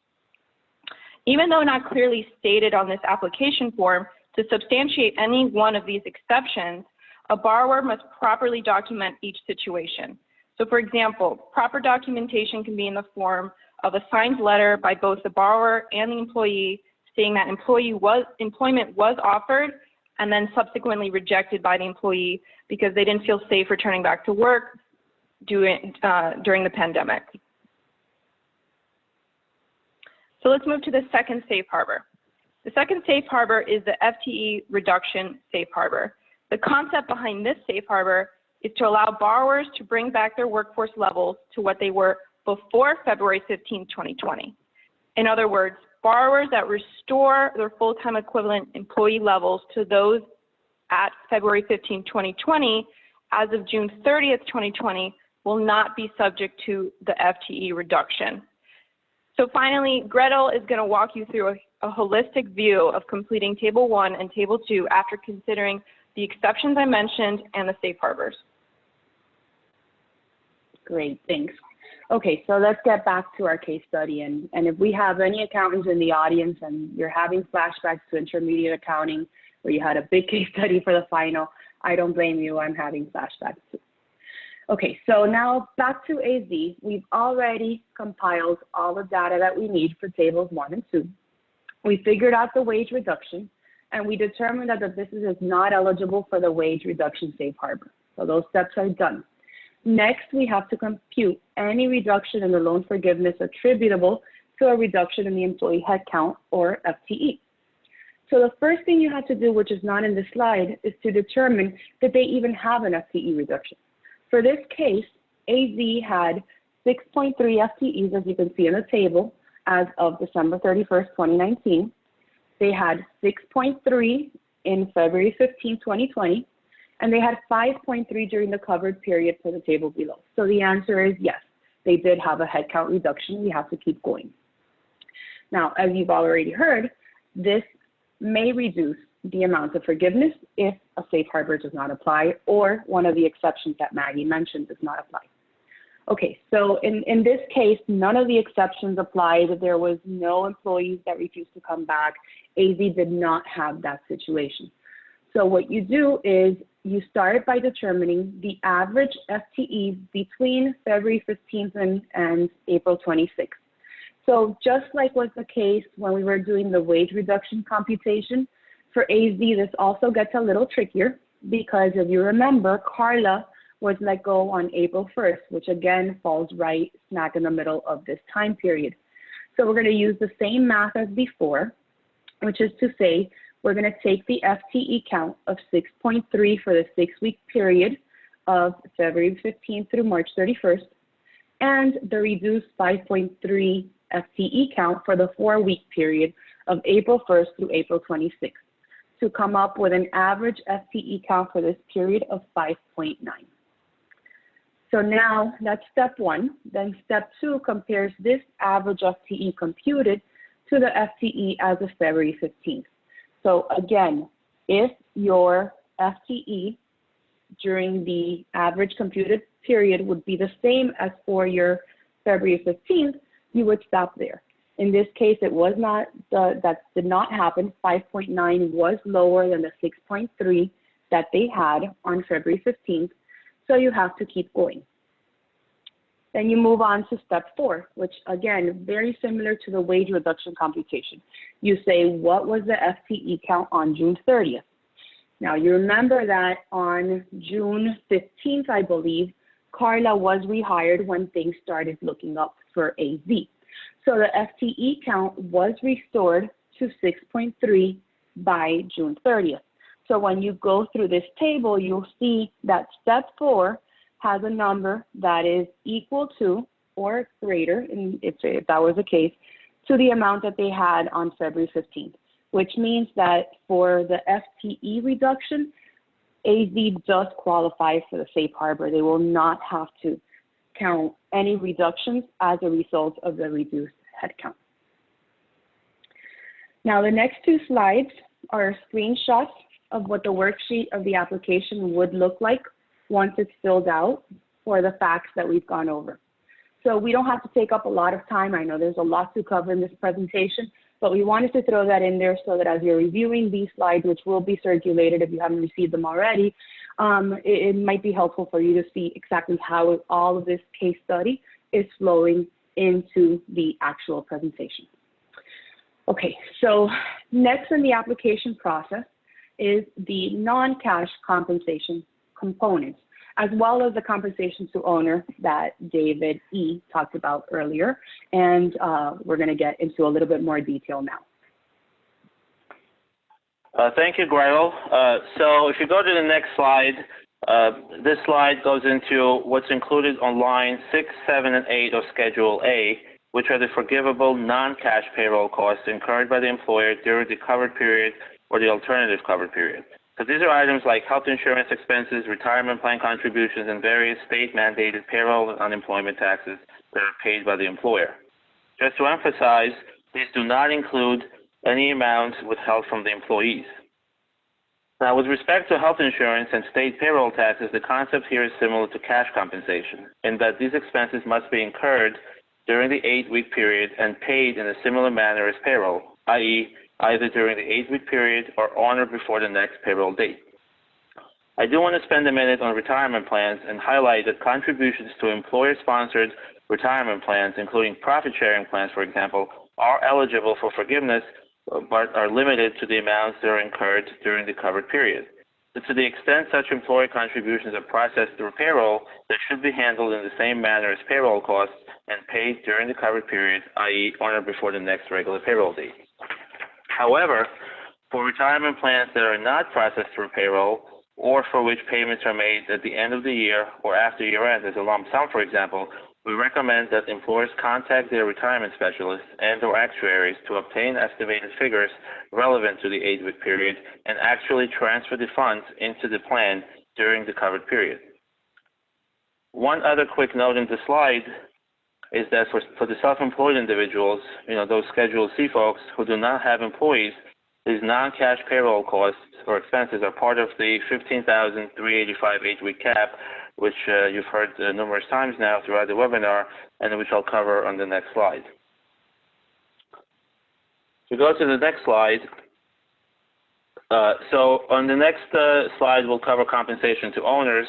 Even though not clearly stated on this application form, to substantiate any one of these exceptions, a borrower must properly document each situation. So for example, proper documentation can be in the form of a signed letter by both the borrower and the employee stating that employment was offered and then subsequently rejected by the employee because they didn't feel safe returning back to work during the pandemic. So let's move to the second safe harbor. The second safe harbor is the FTE reduction safe harbor. The concept behind this safe harbor is to allow borrowers to bring back their workforce levels to what they were before February 15, 2020. In other words, borrowers that restore their full-time equivalent employee levels to those at February 15, 2020, as of June 30th, 2020, will not be subject to the FTE reduction. So finally, Gretel is going to walk you through a holistic view of completing Table 1 and Table 2 after considering the exceptions I mentioned and the safe harbors. Great, thanks. Okay, so let's get back to our case study. And if we have any accountants in the audience and you're having flashbacks to intermediate accounting where you had a big case study for the final, I don't blame you, I'm having flashbacks too. Okay, so now back to AZ. We've already compiled all the data that we need for tables 1 and 2. We figured out the wage reduction, and we determined that the business is not eligible for the wage reduction safe harbor. So those steps are done. Next, we have to compute any reduction in the loan forgiveness attributable to a reduction in the employee headcount, or FTE. So the first thing you have to do, which is not in the slide, is to determine that they even have an FTE reduction. For this case, AZ had 6.3 FTEs, as you can see in the table, as of December 31st, 2019. They had 6.3 in February 15, 2020, and they had 5.3 during the covered period for the table below. So the answer is yes, they did have a headcount reduction. We have to keep going. Now, as you've already heard, this may reduce the amount of forgiveness if a safe harbor does not apply or one of the exceptions that Maggie mentioned does not apply. Okay, so in this case, none of the exceptions applied. There was no employees that refused to come back. AZ did not have that situation. So what you do is you start by determining the average FTE between February 15th and April 26th. So just like was the case when we were doing the wage reduction computation, for AZ, this also gets a little trickier because if you remember, Carla was let go on April 1st, which again falls right smack in the middle of this time period. So we're going to use the same math as before, which is to say we're going to take the FTE count of 6.3 for the 6-week period of February 15th through March 31st, and the reduced 5.3 FTE count for the 4-week period of April 1st through April 26th to come up with an average FTE count for this period of 5.9. So now that's step 1. Then step 2 compares this average FTE computed to the FTE as of February 15th. So again, if your FTE during the average computed period would be the same as for your February 15th, you would stop there. In this case, it was not, that did not happen. 5.9 was lower than the 6.3 that they had on February 15th. So you have to keep going. Then you move on to step 4, which again, very similar to the wage reduction computation. You say, what was the FTE count on June 30th? Now you remember that on June 15th, I believe, Carla was rehired when things started looking up for AZ. So the FTE count was restored to 6.3 by June 30th. So when you go through this table, you'll see that step 4 has a number that is equal to or greater, and if that was the case, to the amount that they had on February 15th, which means that for the FTE reduction, AZ does qualify for the safe harbor. They will not have to count any reductions as a result of the reduced headcount. Now, the next 2 slides are screenshots of what the worksheet of the application would look like once it's filled out for the facts that we've gone over. So we don't have to take up a lot of time. I know there's a lot to cover in this presentation, but we wanted to throw that in there so that as you're reviewing these slides, which will be circulated if you haven't received them already, it might be helpful for you to see exactly how all of this case study is flowing into the actual presentation. Okay, so next in the application process is the non-cash compensation components, as well as the compensation to owner that David E. talked about earlier. And we're going to get into a little bit more detail now. Thank you, Gretel. So if you go to the next slide, this slide goes into what's included on line 6, 7, and 8 of Schedule A, which are the forgivable non-cash payroll costs incurred by the employer during the covered period or the alternative covered period. So these are items like health insurance expenses, retirement plan contributions, and various state-mandated payroll and unemployment taxes that are paid by the employer. Just to emphasize, these do not include any amounts withheld from the employees. Now, with respect to health insurance and state payroll taxes, the concept here is similar to cash compensation, in that these expenses must be incurred during the 8-week period and paid in a similar manner as payroll, i.e., either during the 8-week period or on or before the next payroll date. I do want to spend a minute on retirement plans and highlight that contributions to employer-sponsored retirement plans, including profit-sharing plans, for example, are eligible for forgiveness, but are limited to the amounts that are incurred during the covered period. So to the extent such employer contributions are processed through payroll, they should be handled in the same manner as payroll costs and paid during the covered period, i.e., on or before the next regular payroll date. However, for retirement plans that are not processed through payroll, or for which payments are made at the end of the year or after year-end as a lump sum, for example, we recommend that employers contact their retirement specialists and/or actuaries to obtain estimated figures relevant to the 8-week period and actually transfer the funds into the plan during the covered period. One other quick note in the slide is that for the self-employed individuals, those Schedule C folks who do not have employees, these non-cash payroll costs or expenses are part of the $15,385 8-week cap, which you've heard numerous times now throughout the webinar, and which I'll cover on the next slide. If we go to the next slide, so on the next slide, we'll cover compensation to owners.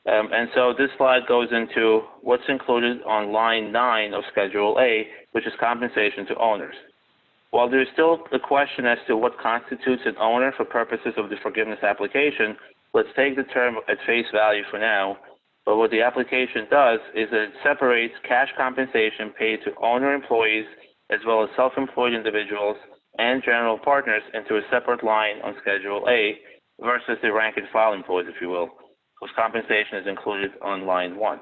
And so this slide goes into what's included on line 9 of Schedule A, which is compensation to owners. While there is still a question as to what constitutes an owner for purposes of the forgiveness application, let's take the term at face value for now. But what the application does is that it separates cash compensation paid to owner employees as well as self-employed individuals and general partners into a separate line on Schedule A versus the rank and file employees, if you will, whose compensation is included on line 1.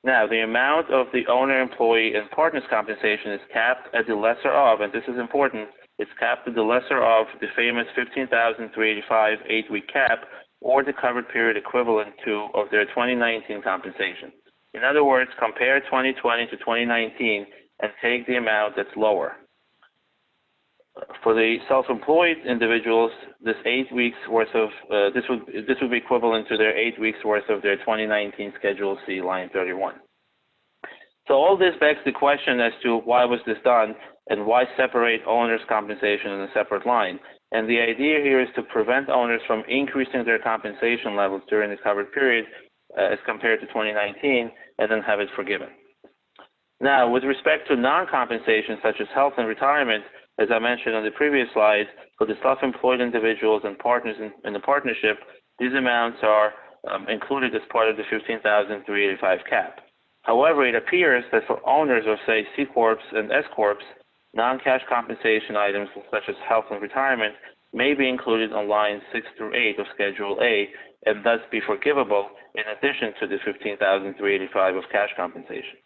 Now, the amount of the owner, employee, and partner's compensation is capped at the lesser of, and this is important, it's capped at the lesser of the famous $15,385 8-week cap or the covered period equivalent to of their 2019 compensation. In other words, compare 2020 to 2019 and take the amount that's lower. For the self-employed individuals, this 8 weeks worth of this would be equivalent to their 8 weeks worth of their 2019 Schedule C, line 31. So all this begs the question as to why was this done and why separate owners' compensation in a separate line. And the idea here is to prevent owners from increasing their compensation levels during the covered period as compared to 2019 and then have it forgiven. Now, with respect to non-compensation such as health and retirement, as I mentioned on the previous slide, for the self-employed individuals and partners in the partnership, these amounts are included as part of the $15,385 cap. However, it appears that for owners of, say, C Corps and S Corps, non-cash compensation items such as health and retirement may be included on lines 6 through 8 of Schedule A and thus be forgivable in addition to the $15,385 of cash compensation.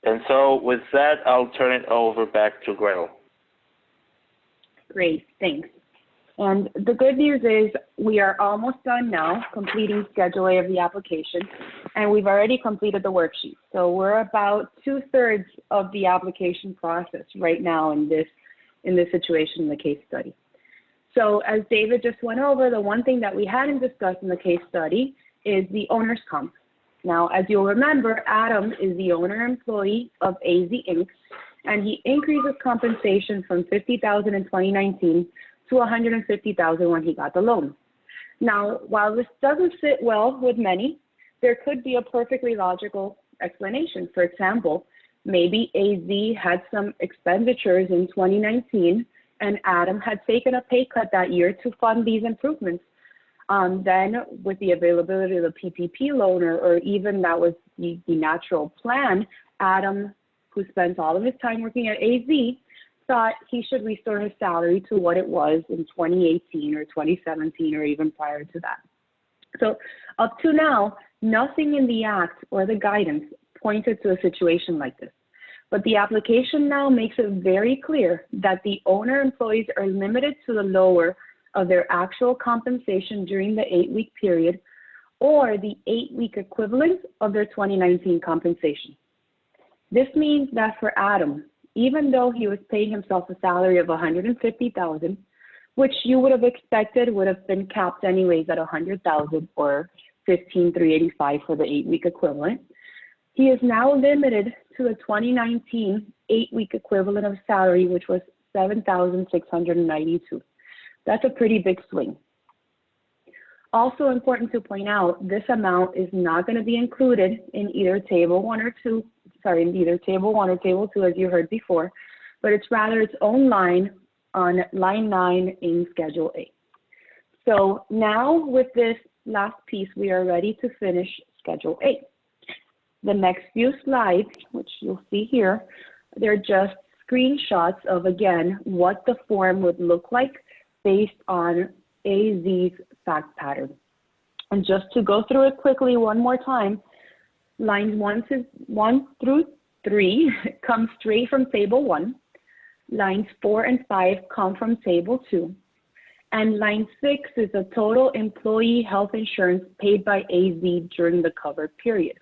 And so with that, I'll turn it over back to Gretel. Great, thanks. And the good news is we are almost done now completing Schedule A of the application, and we've already completed the worksheet. So we're about 2/3 of the application process right now in this situation in the case study. So as David just went over, the one thing that we hadn't discussed in the case study is the owner's comp. Now, as you'll remember, Adam is the owner employee of AZ Inc., and he increases compensation from $50,000 in 2019 to $150,000 when he got the loan. Now, while this doesn't sit well with many, there could be a perfectly logical explanation. For example, maybe AZ had some expenditures in 2019 and Adam had taken a pay cut that year to fund these improvements. Then with the availability of the PPP loan, or even that was the natural plan, Adam, who spends all of his time working at AZ, thought he should restore his salary to what it was in 2018 or 2017 or even prior to that. So up to now, nothing in the act or the guidance pointed to a situation like this. But the application now makes it very clear that the owner employees are limited to the lower of their actual compensation during the 8-week period or the 8-week equivalent of their 2019 compensation. This means that for Adam, even though he was paying himself a salary of $150,000, which you would have expected would have been capped anyways at $100,000 or $15,385 for the 8-week equivalent, he is now limited to the 2019 8-week equivalent of salary, which was $7,692. That's a pretty big swing. Also important to point out, this amount is not going to be included in either table 1 or 2, in either table 1 or table 2, as you heard before, but it's rather its own line on line 9 in Schedule A. So now with this last piece, we are ready to finish Schedule A. The next few slides, which you'll see here, they're just screenshots of, again, what the form would look like based on AZ's fact pattern. And just to go through it quickly one more time, lines 1 through 3 come straight from Table 1. Lines 4 and 5 come from Table 2. And line 6 is the total employee health insurance paid by AZ during the covered period,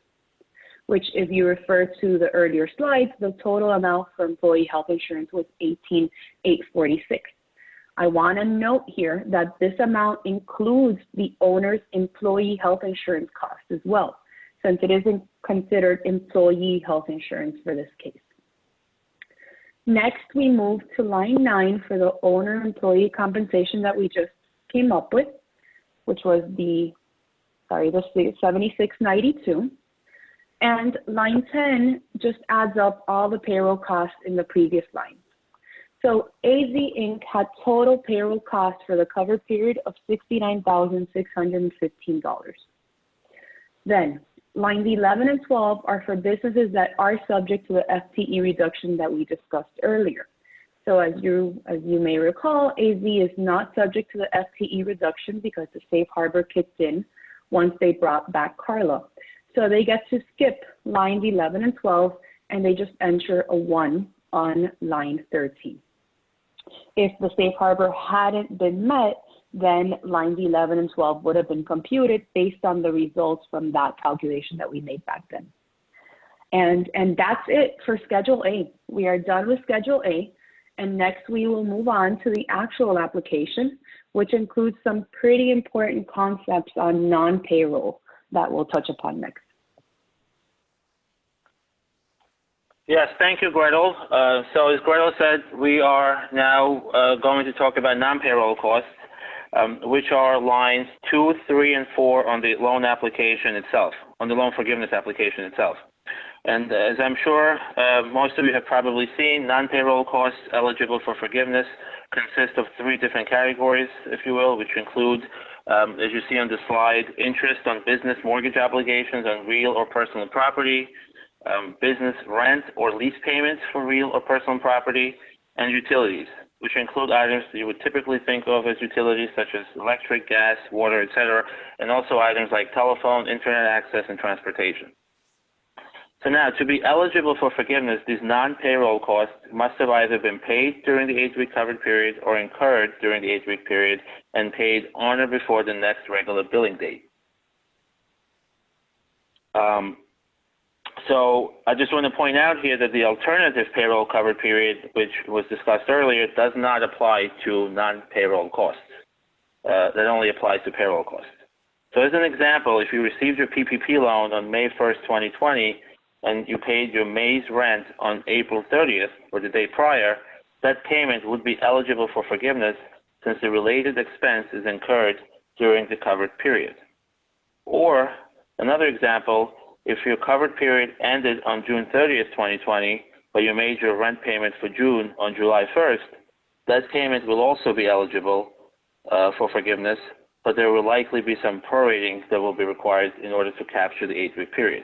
which if you refer to the earlier slides, the total amount for employee health insurance was $18,846. I want to note here that this amount includes the owner's employee health insurance cost as well, since it isn't considered employee health insurance for this case. Next, we move to line 9 for the owner employee compensation that we just came up with, which was the $76.92. And line 10 just adds up all the payroll costs in the previous line. So AZ Inc. had total payroll costs for the covered period of $69,615. Then lines 11 and 12 are for businesses that are subject to the FTE reduction that we discussed earlier. So as you may recall, AZ is not subject to the FTE reduction because the safe harbor kicked in once they brought back Carla. So they get to skip lines 11 and 12, and they just enter a 1 on line 13. If the safe harbor hadn't been met, then lines 11 and 12 would have been computed based on the results from that calculation that we made back then. And that's it for Schedule A. We are done with Schedule A, and next we will move on to the actual application, which includes some pretty important concepts on non-payroll that we'll touch upon next. Yes, thank you, Gretel. So as Gretel said, we are now going to talk about non-payroll costs, which are lines 2, 3, and 4 on the loan application itself, on the loan forgiveness application itself. And as I'm sure most of you have probably seen, non-payroll costs eligible for forgiveness consist of 3 different categories, if you will, which include, as you see on the slide, interest on business mortgage obligations on real or personal property, business rent or lease payments for real or personal property, and utilities. which include items that you would typically think of as utilities such as electric, gas, water, etc., and also items like telephone, internet access, and transportation. So now, to be eligible for forgiveness, these non-payroll costs must have either been paid during the 8-week covered period or incurred during the 8-week period and paid on or before the next regular billing date. So I just want to point out here that the alternative payroll covered period, which was discussed earlier, does not apply to non-payroll costs. That only applies to payroll costs. So as an example, if you received your PPP loan on May 1st, 2020, and you paid your May's rent on April 30th or the day prior, that payment would be eligible for forgiveness since the related expense is incurred during the covered period. Or another example, if your covered period ended on June 30th, 2020, but you made your rent payment for June on July 1st, that payment will also be eligible for forgiveness, but there will likely be some prorating that will be required in order to capture the 8-week period.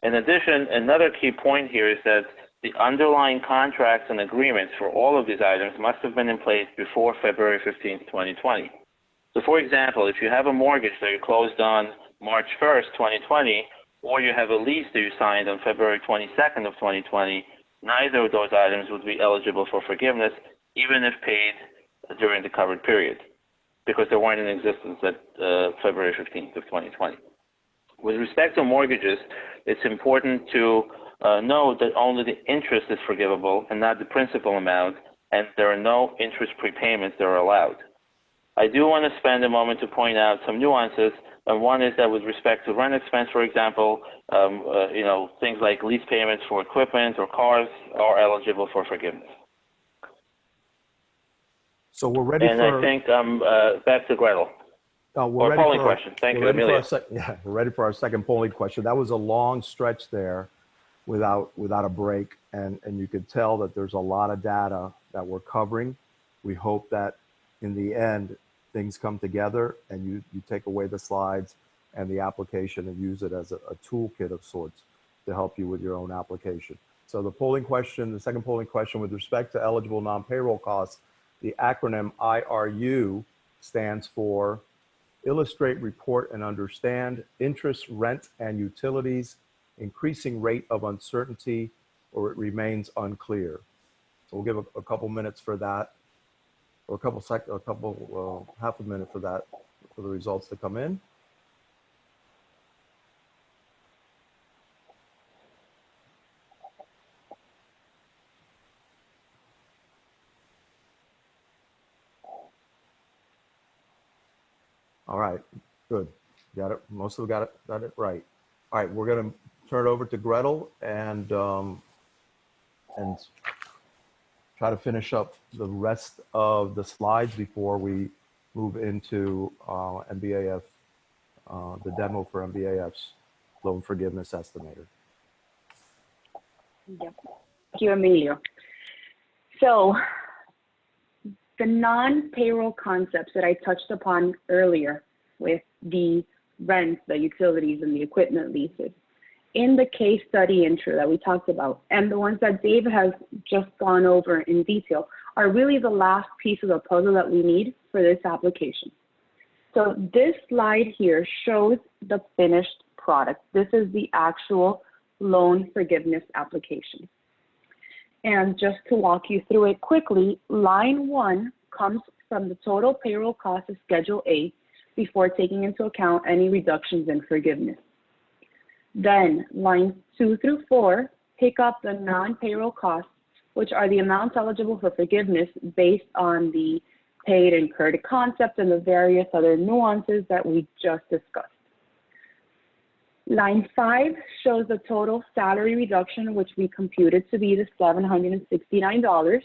In addition, another key point here is that the underlying contracts and agreements for all of these items must have been in place before February 15th, 2020. So for example, if you have a mortgage that you closed on March 1st, 2020, or you have a lease that you signed on February 22nd of 2020, neither of those items would be eligible for forgiveness, even if paid during the covered period, because they weren't in existence at February 15th of 2020. With respect to mortgages, it's important to note that only the interest is forgivable and not the principal amount, and there are no interest prepayments that are allowed. I do want to spend a moment to point out some nuances, and one is that with respect to rent expense, for example, things like lease payments for equipment or cars are eligible for forgiveness. So we're ready and for... I think back to Gretel. We're ready polling for question. Thank you, we're ready Amelia. we're ready for our second polling question. That was a long stretch there without a break, and you could tell that there's a lot of data that we're covering. We hope that in the end, things come together and you take away the slides and the application and use it as a toolkit of sorts to help you with your own application. So the polling question, the second polling question with respect to eligible non-payroll costs, the acronym IRU stands for Illustrate, Report, and Understand Interest, Rent, and Utilities, Increasing Rate of Uncertainty, or it remains unclear. So we'll give a couple minutes for that, or half a minute for that, for the results to come in. All right, good. Got it. Most of them got it right. All right, we're going to turn it over to Gretel and try to finish up the rest of the slides before we move into MBAF, the demo for MBAF's loan forgiveness estimator. Yep. Thank you, Emilio. So the non-payroll concepts that I touched upon earlier with the rents, the utilities, and the equipment leases, in the case study intro that we talked about, and the ones that David has just gone over in detail, are really the last piece of the puzzle that we need for this application. So this slide here shows the finished product. This is the actual loan forgiveness application. And just to walk you through it quickly, line 1 comes from the total payroll cost of Schedule A before taking into account any reductions in forgiveness. Then lines 2 through 4 pick up the non-payroll costs, which are the amounts eligible for forgiveness based on the paid and incurred concept and the various other nuances that we just discussed. Line 5 shows the total salary reduction, which we computed to be the $769.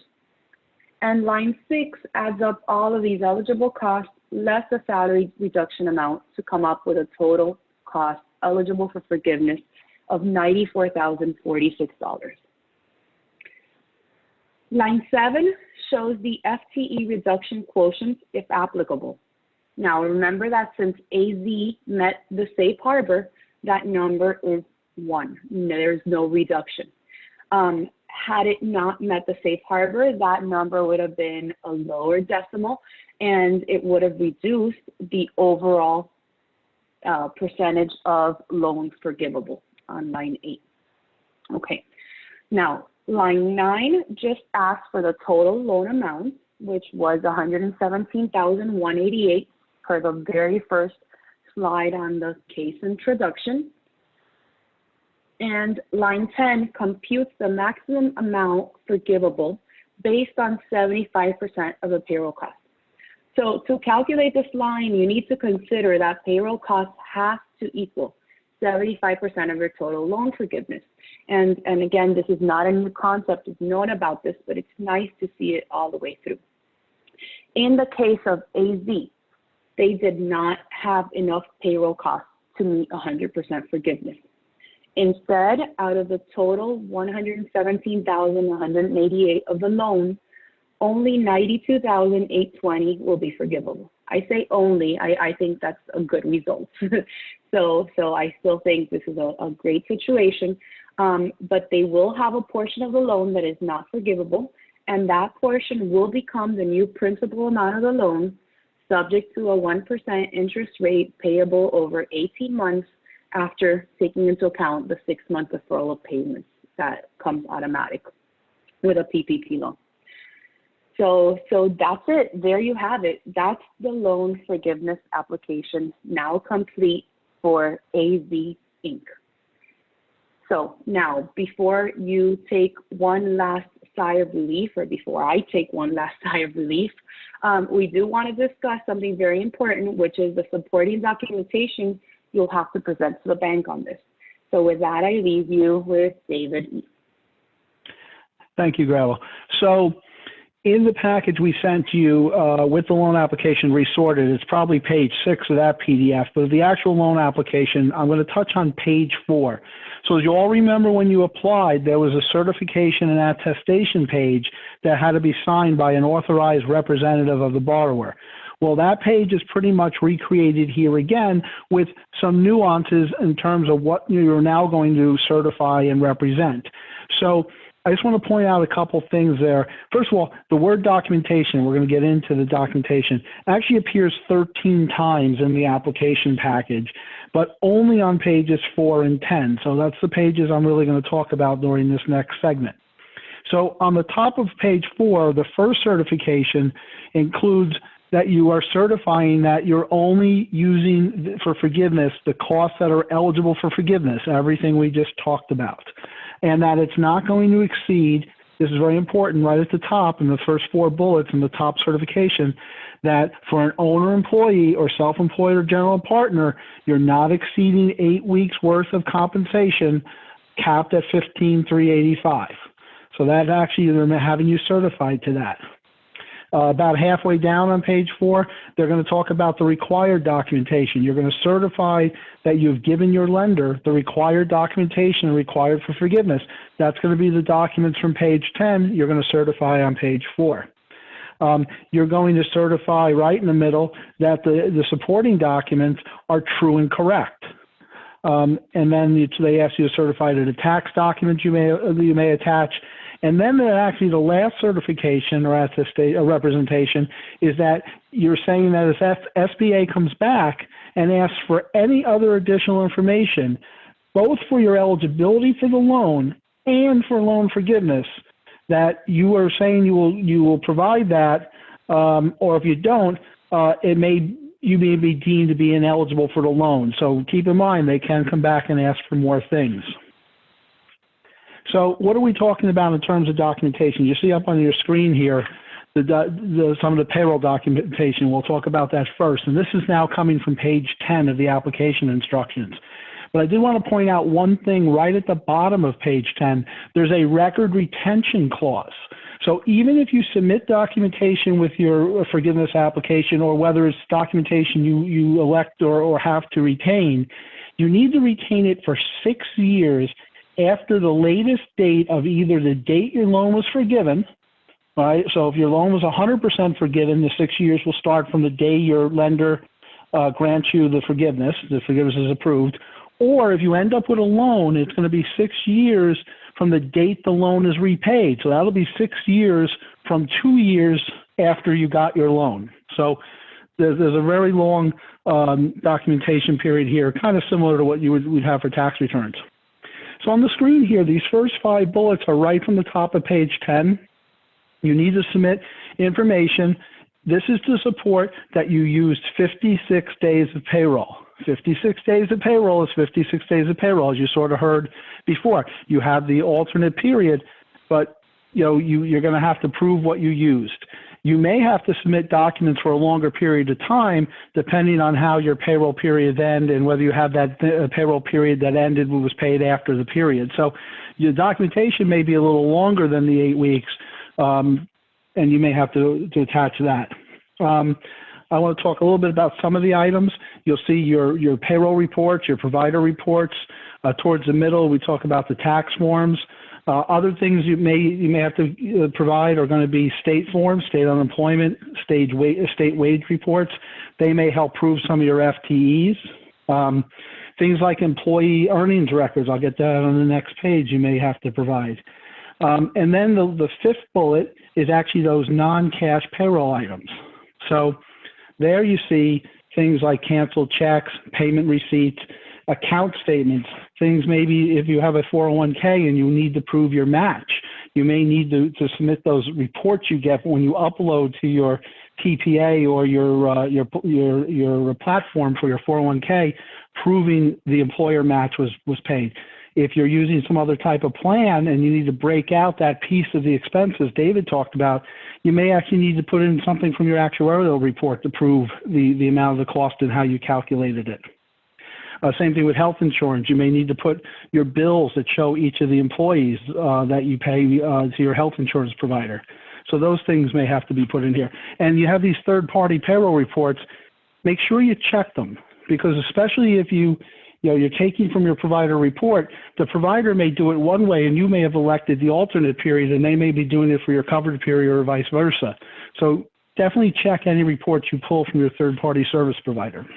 And line 6 adds up all of these eligible costs less the salary reduction amount to come up with a total cost eligible for forgiveness of $94,046. Line 7 shows the FTE reduction quotient if applicable. Now remember that since AZ met the safe harbor, that number is 1. There's no reduction. Had it not met the safe harbor, that number would have been a lower decimal, and it would have reduced the overall percentage of loans forgivable on line 8. Okay, now line 9 just asks for the total loan amount, which was $117,188 per the very first slide on the case introduction. And line 10 computes the maximum amount forgivable based on 75% of the payroll cost. So to calculate this line, you need to consider that payroll costs have to equal 75% of your total loan forgiveness. And again, this is not a new concept. We've known about this, but it's nice to see it all the way through. In the case of AZ, they did not have enough payroll costs to meet 100% forgiveness. Instead, out of the total $117,188 of the loan, only $92,820 will be forgivable. I say only, I think that's a good result. So I still think this is a great situation, but they will have a portion of the loan that is not forgivable, and that portion will become the new principal amount of the loan, subject to a 1% interest rate payable over 18 months after taking into account the 6-month deferral of payments that comes automatic with a PPP loan. So that's it. There you have it. That's the loan forgiveness application now complete for AZ Inc. So now, before you take one last sigh of relief, or before I take one last sigh of relief, we do want to discuss something very important, which is the supporting documentation you'll have to present to the bank on this. So with that, I leave you with David E. Thank you, Gravel. So in the package we sent you with the loan application resorted, it's probably page 6 of that PDF, but the actual loan application, I'm going to touch on page 4. So as you all remember, when you applied, there was a certification and attestation page that had to be signed by an authorized representative of the borrower. Well, that page is pretty much recreated here again with some nuances in terms of what you're now going to certify and represent. So I just want to point out a couple things there. First of all, the word documentation, we're going to get into the documentation, actually appears 13 times in the application package, but only on pages 4 and 10. So that's the pages I'm really going to talk about during this next segment. So on the top of page 4, the first certification includes that you are certifying that you're only using for forgiveness the costs that are eligible for forgiveness, everything we just talked about, and that it's not going to exceed, this is very important, right at the top in the first 4 bullets in the top certification, that for an owner employee or self-employed or general partner, you're not exceeding 8 weeks worth of compensation capped at $15,385. So that actually, they're having you certified to that. About halfway down on page 4, they're going to talk about the required documentation. You're going to certify that you've given your lender the required documentation required for forgiveness. That's going to be the documents from page 10. You're going to certify on page 4. You're going to certify right in the middle that the supporting documents are true and correct. And then they ask you to certify that the tax documents you may attach. And then actually the last certification or representation is that you're saying that if SBA comes back and asks for any other additional information, both for your eligibility for the loan and for loan forgiveness, that you are saying you will provide that, or if you don't, you may be deemed to be ineligible for the loan. So keep in mind they can come back and ask for more things. So what are we talking about in terms of documentation? You see up on your screen here some of the payroll documentation. We'll talk about that first. And this is now coming from page 10 of the application instructions. But I did want to point out one thing right at the bottom of page 10. There's a record retention clause. So even if you submit documentation with your forgiveness application, or whether it's documentation you elect or have to retain, you need to retain it for 6 years after the latest date of either the date your loan was forgiven, right? So if your loan was 100% forgiven, the 6 years will start from the day your lender grants you the forgiveness is approved. Or if you end up with a loan, it's going to be 6 years from the date the loan is repaid. So that'll be 6 years from 2 years after you got your loan. So there's a very long documentation period here, kind of similar to what you would have for tax returns. So on the screen here, these first 5 bullets are right from the top of page 10. You need to submit information. This is to support that you used 56 days of payroll. 56 days of payroll is 56 days of payroll, as you sort of heard before. You have the alternate period, but you're going to have to prove what you used. You may have to submit documents for a longer period of time, depending on how your payroll periods end and whether you have that payroll period that ended was paid after the period. So your documentation may be a little longer than the 8 weeks, and you may have to attach that. I want to talk a little bit about some of the items. You'll see your payroll reports, your provider reports. Towards the middle, we talk about the tax forms. Other things you may have to provide are going to be state forms, state unemployment, state wage reports. They may help prove some of your FTEs. Things like employee earnings records, I'll get that on the next page, you may have to provide. And then the 5th bullet is actually those non-cash payroll items. So there you see things like canceled checks, payment receipts, account statements, things maybe if you have a 401k and you need to prove your match, you may need to submit those reports you get when you upload to your TPA or your platform for your 401k, proving the employer match was paid. If you're using some other type of plan and you need to break out that piece of the expenses David talked about, you may actually need to put in something from your actuarial report to prove the amount of the cost and how you calculated it. Same thing with health insurance. You may need to put your bills that show each of the employees that you pay to your health insurance provider. So those things may have to be put in here. And you have these third-party payroll reports. Make sure you check them, because especially if you're taking from your provider report, the provider may do it one way and you may have elected the alternate period and they may be doing it for your covered period or vice versa. So definitely check any reports you pull from your third-party service provider.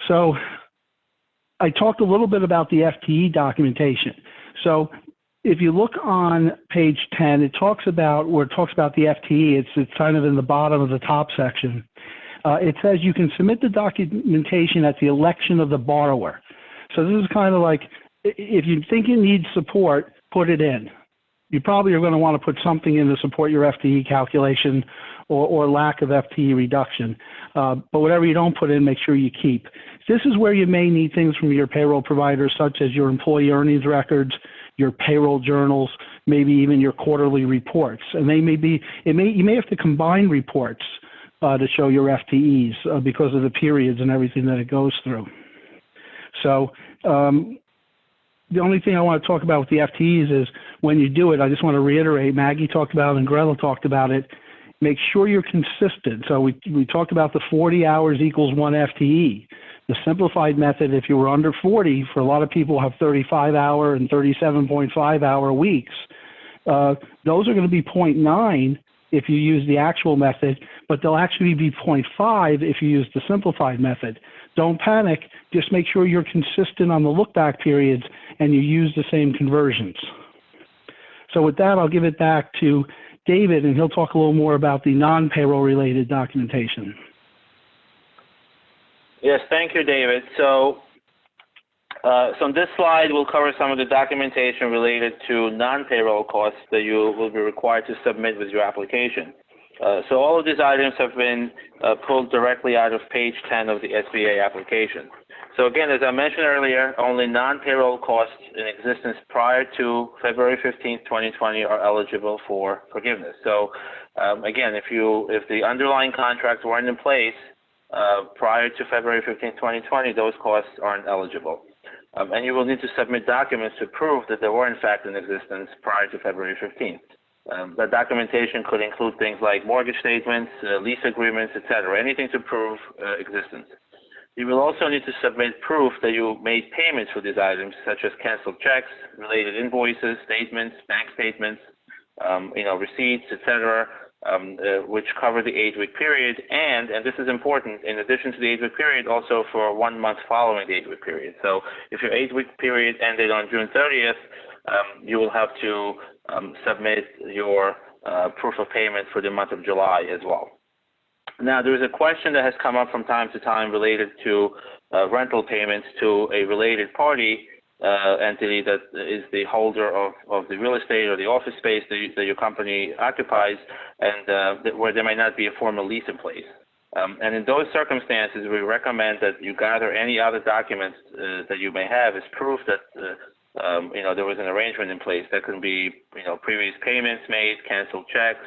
So I talked a little bit about the FTE documentation. So if you look on page 10, it talks about the FTE. It's kind of in the bottom of the top section. It says you can submit the documentation at the election of the borrower. So this is kind of like, if you think you need support, put it in. You probably are going to want to put something in to support your FTE calculation or lack of FTE reduction. But whatever you don't put in, make sure you keep. This is where you may need things from your payroll provider, such as your employee earnings records, your payroll journals, maybe even your quarterly reports. And they may be, you may have to combine reports to show your FTEs because of the periods and everything that it goes through. So the only thing I want to talk about with the FTEs is when you do it, I just want to reiterate, Maggie talked about it and Greta talked about it, make sure you're consistent. So we talked about the 40 hours equals 1 FTE. The simplified method, if you were under 40, for a lot of people have 35-hour and 37.5-hour weeks. Those are going to be 0.9 if you use the actual method, but they'll actually be 0.5 if you use the simplified method. Don't panic. Just make sure you're consistent on the look-back periods and you use the same conversions. So with that, I'll give it back to David, and he'll talk a little more about the non-payroll related documentation. Yes, thank you, David. So on this slide, we'll cover some of the documentation related to non-payroll costs that you will be required to submit with your application. So all of these items have been pulled directly out of page 10 of the SBA application. So again, as I mentioned earlier, only non-payroll costs in existence prior to February 15th, 2020 are eligible for forgiveness. So again, if the underlying contracts weren't in place prior to February 15th, 2020, those costs aren't eligible. And you will need to submit documents to prove that they were in fact in existence prior to February 15th. That documentation could include things like mortgage statements, lease agreements, etc., anything to prove existence. You will also need to submit proof that you made payments for these items, such as canceled checks, related invoices, statements, bank statements, receipts, etc., which cover the 8-week period, and this is important, in addition to the 8-week period, also for 1 month following the 8-week period. So if your 8-week period ended on June 30th, you will have to submit your proof of payment for the month of July as well. Now, there is a question that has come up from time to time related to rental payments to a related party entity that is the holder of the real estate or the office space that your company occupies, and where there may not be a formal lease in place. And in those circumstances, we recommend that you gather any other documents that you may have as proof that there was an arrangement in place. That can be previous payments made, canceled checks,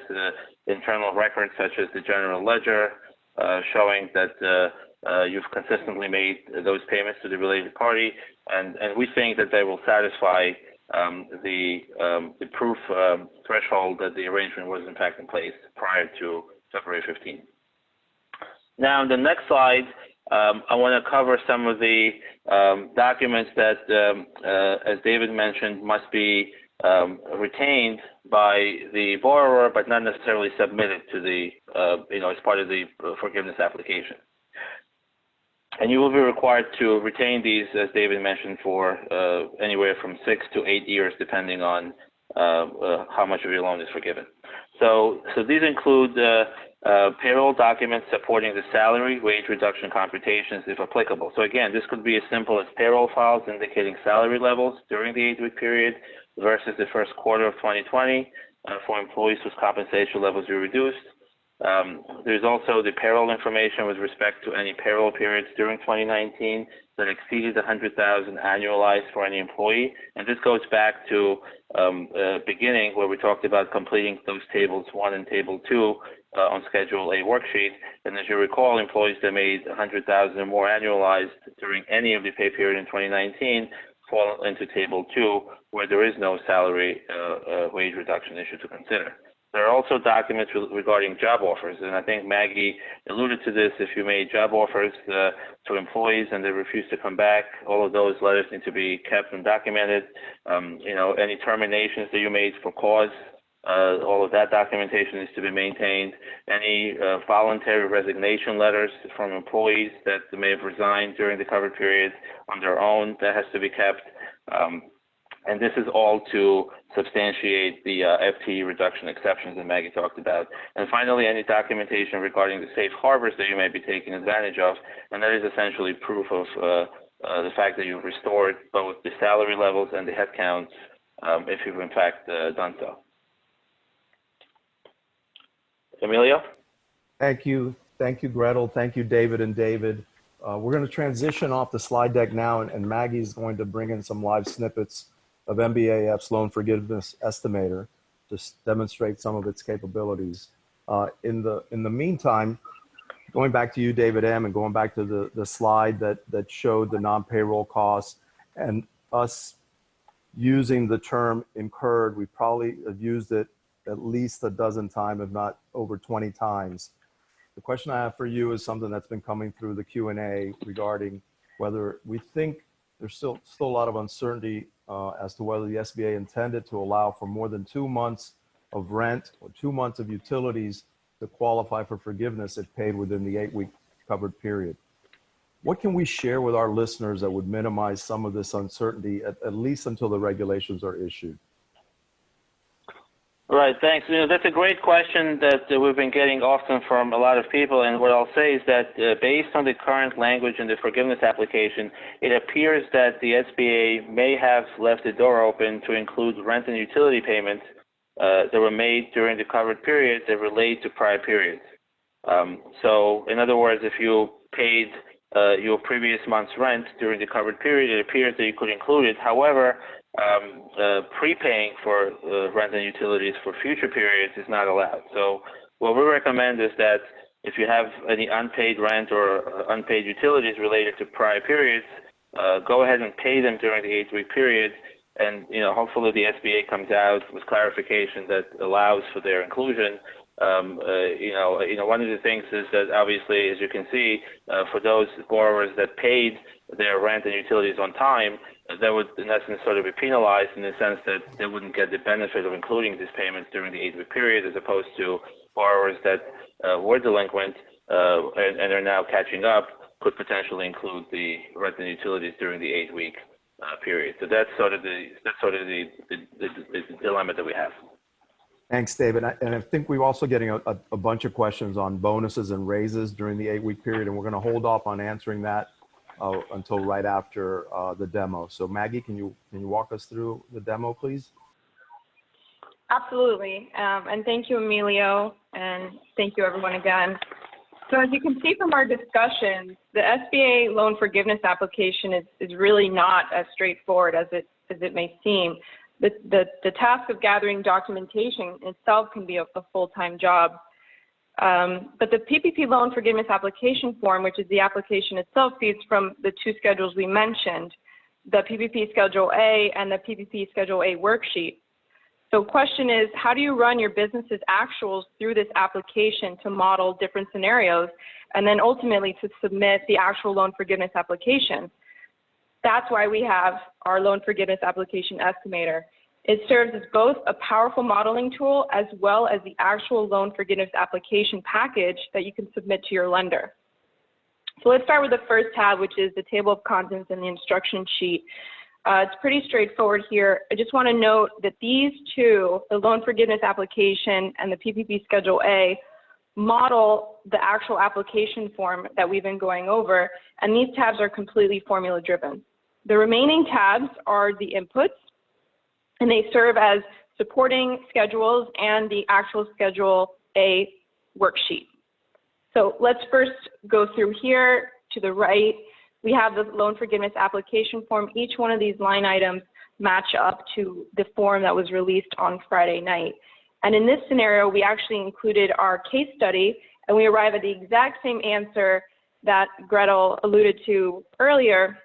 internal records such as the general ledger showing that you've consistently made those payments to the related party, and we think that they will satisfy the proof threshold that the arrangement was in fact in place prior to February 15th. Now, on the next slide, I want to cover some of the documents that, as David mentioned, must be retained by the borrower, but not necessarily submitted to the, as part of the forgiveness application. And you will be required to retain these, as David mentioned, for anywhere from 6 to 8 years, depending on how much of your loan is forgiven. So these include payroll documents supporting the salary, wage reduction computations, if applicable. So again, this could be as simple as payroll files indicating salary levels during the 8-week period versus the first quarter of 2020 for employees whose compensation levels were reduced. There's also the payroll information with respect to any payroll periods during 2019 that exceeded 100,000 annualized for any employee. And this goes back to beginning where we talked about completing those tables 1 and table 2 on Schedule A worksheet. And as you recall, employees that made 100,000 or more annualized during any of the pay period in 2019 fall into table 2, where there is no salary wage reduction issue to consider. There are also documents regarding job offers, and I think Maggie alluded to this. If you made job offers to employees and they refuse to come back, all of those letters need to be kept and documented. Any terminations that you made for cause, all of that documentation needs to be maintained. Any voluntary resignation letters from employees that may have resigned during the covered period on their own, that has to be kept. And this is all to substantiate the FTE reduction exceptions that Maggie talked about. And finally, any documentation regarding the safe harbors that you may be taking advantage of, and that is essentially proof of the fact that you've restored both the salary levels and the headcounts if you've in fact done so. Emilio? Thank you, Gretel. Thank you, David and David. We're going to transition off the slide deck now, and Maggie's going to bring in some live snippets of MBAF's loan forgiveness estimator to demonstrate some of its capabilities. In the meantime, going back to you, David M., and going back to the slide that showed the non-payroll costs and us using the term incurred, we probably have used it at least a dozen times, if not over 20 times. The question I have for you is something that's been coming through the Q&A regarding whether we think there's still a lot of uncertainty as to whether the SBA intended to allow for more than 2 months of rent or 2 months of utilities to qualify for forgiveness if paid within the 8-week covered period. What can we share with our listeners that would minimize some of this uncertainty, at least until the regulations are issued? Right, thanks. That's a great question that we've been getting often from a lot of people. And what I'll say is that based on the current language in the forgiveness application, it appears that the SBA may have left the door open to include rent and utility payments that were made during the covered period that relate to prior periods. So in other words, if you paid your previous month's rent during the covered period, it appears that you could include it. However, prepaying for rent and utilities for future periods is not allowed. So what we recommend is that if you have any unpaid rent or unpaid utilities related to prior periods, go ahead and pay them during the 8-week period, and hopefully the SBA comes out with clarification that allows for their inclusion. One of the things is that obviously, as you can see, for those borrowers that paid their rent and utilities on time, that would in essence sort of be penalized in the sense that they wouldn't get the benefit of including these payments during the 8-week period, as opposed to borrowers that were delinquent and are now catching up, could potentially include the rent and utilities during the 8-week period. So that's sort of the dilemma that we have. Thanks, David. And I think we're also getting a bunch of questions on bonuses and raises during the 8-week period, and we're going to hold off on answering that until right after the demo. So Maggie, can you walk us through the demo, please? Absolutely. And thank you, Emilio, and thank you, everyone, again. So as you can see from our discussion, the SBA loan forgiveness application is really not as straightforward as it may seem. The task of gathering documentation itself can be a full-time job. But the PPP loan forgiveness application form, which is the application itself, feeds from the two schedules we mentioned, the PPP Schedule A and the PPP Schedule A worksheet. So question is, how do you run your business's actuals through this application to model different scenarios and then ultimately to submit the actual loan forgiveness application? That's why we have our loan forgiveness application estimator. It serves as both a powerful modeling tool as well as the actual loan forgiveness application package that you can submit to your lender. So let's start with the first tab, which is the table of contents and the instruction sheet. It's pretty straightforward here. I just want to note that these two, the loan forgiveness application and the PPP Schedule A, model the actual application form that we've been going over, and these tabs are completely formula driven. The remaining tabs are the inputs, and they serve as supporting schedules and the actual Schedule A worksheet. So let's first go through here to the right. We have the loan forgiveness application form. Each one of these line items match up to the form that was released on Friday night. And in this scenario, we actually included our case study, and we arrive at the exact same answer that Gretel alluded to earlier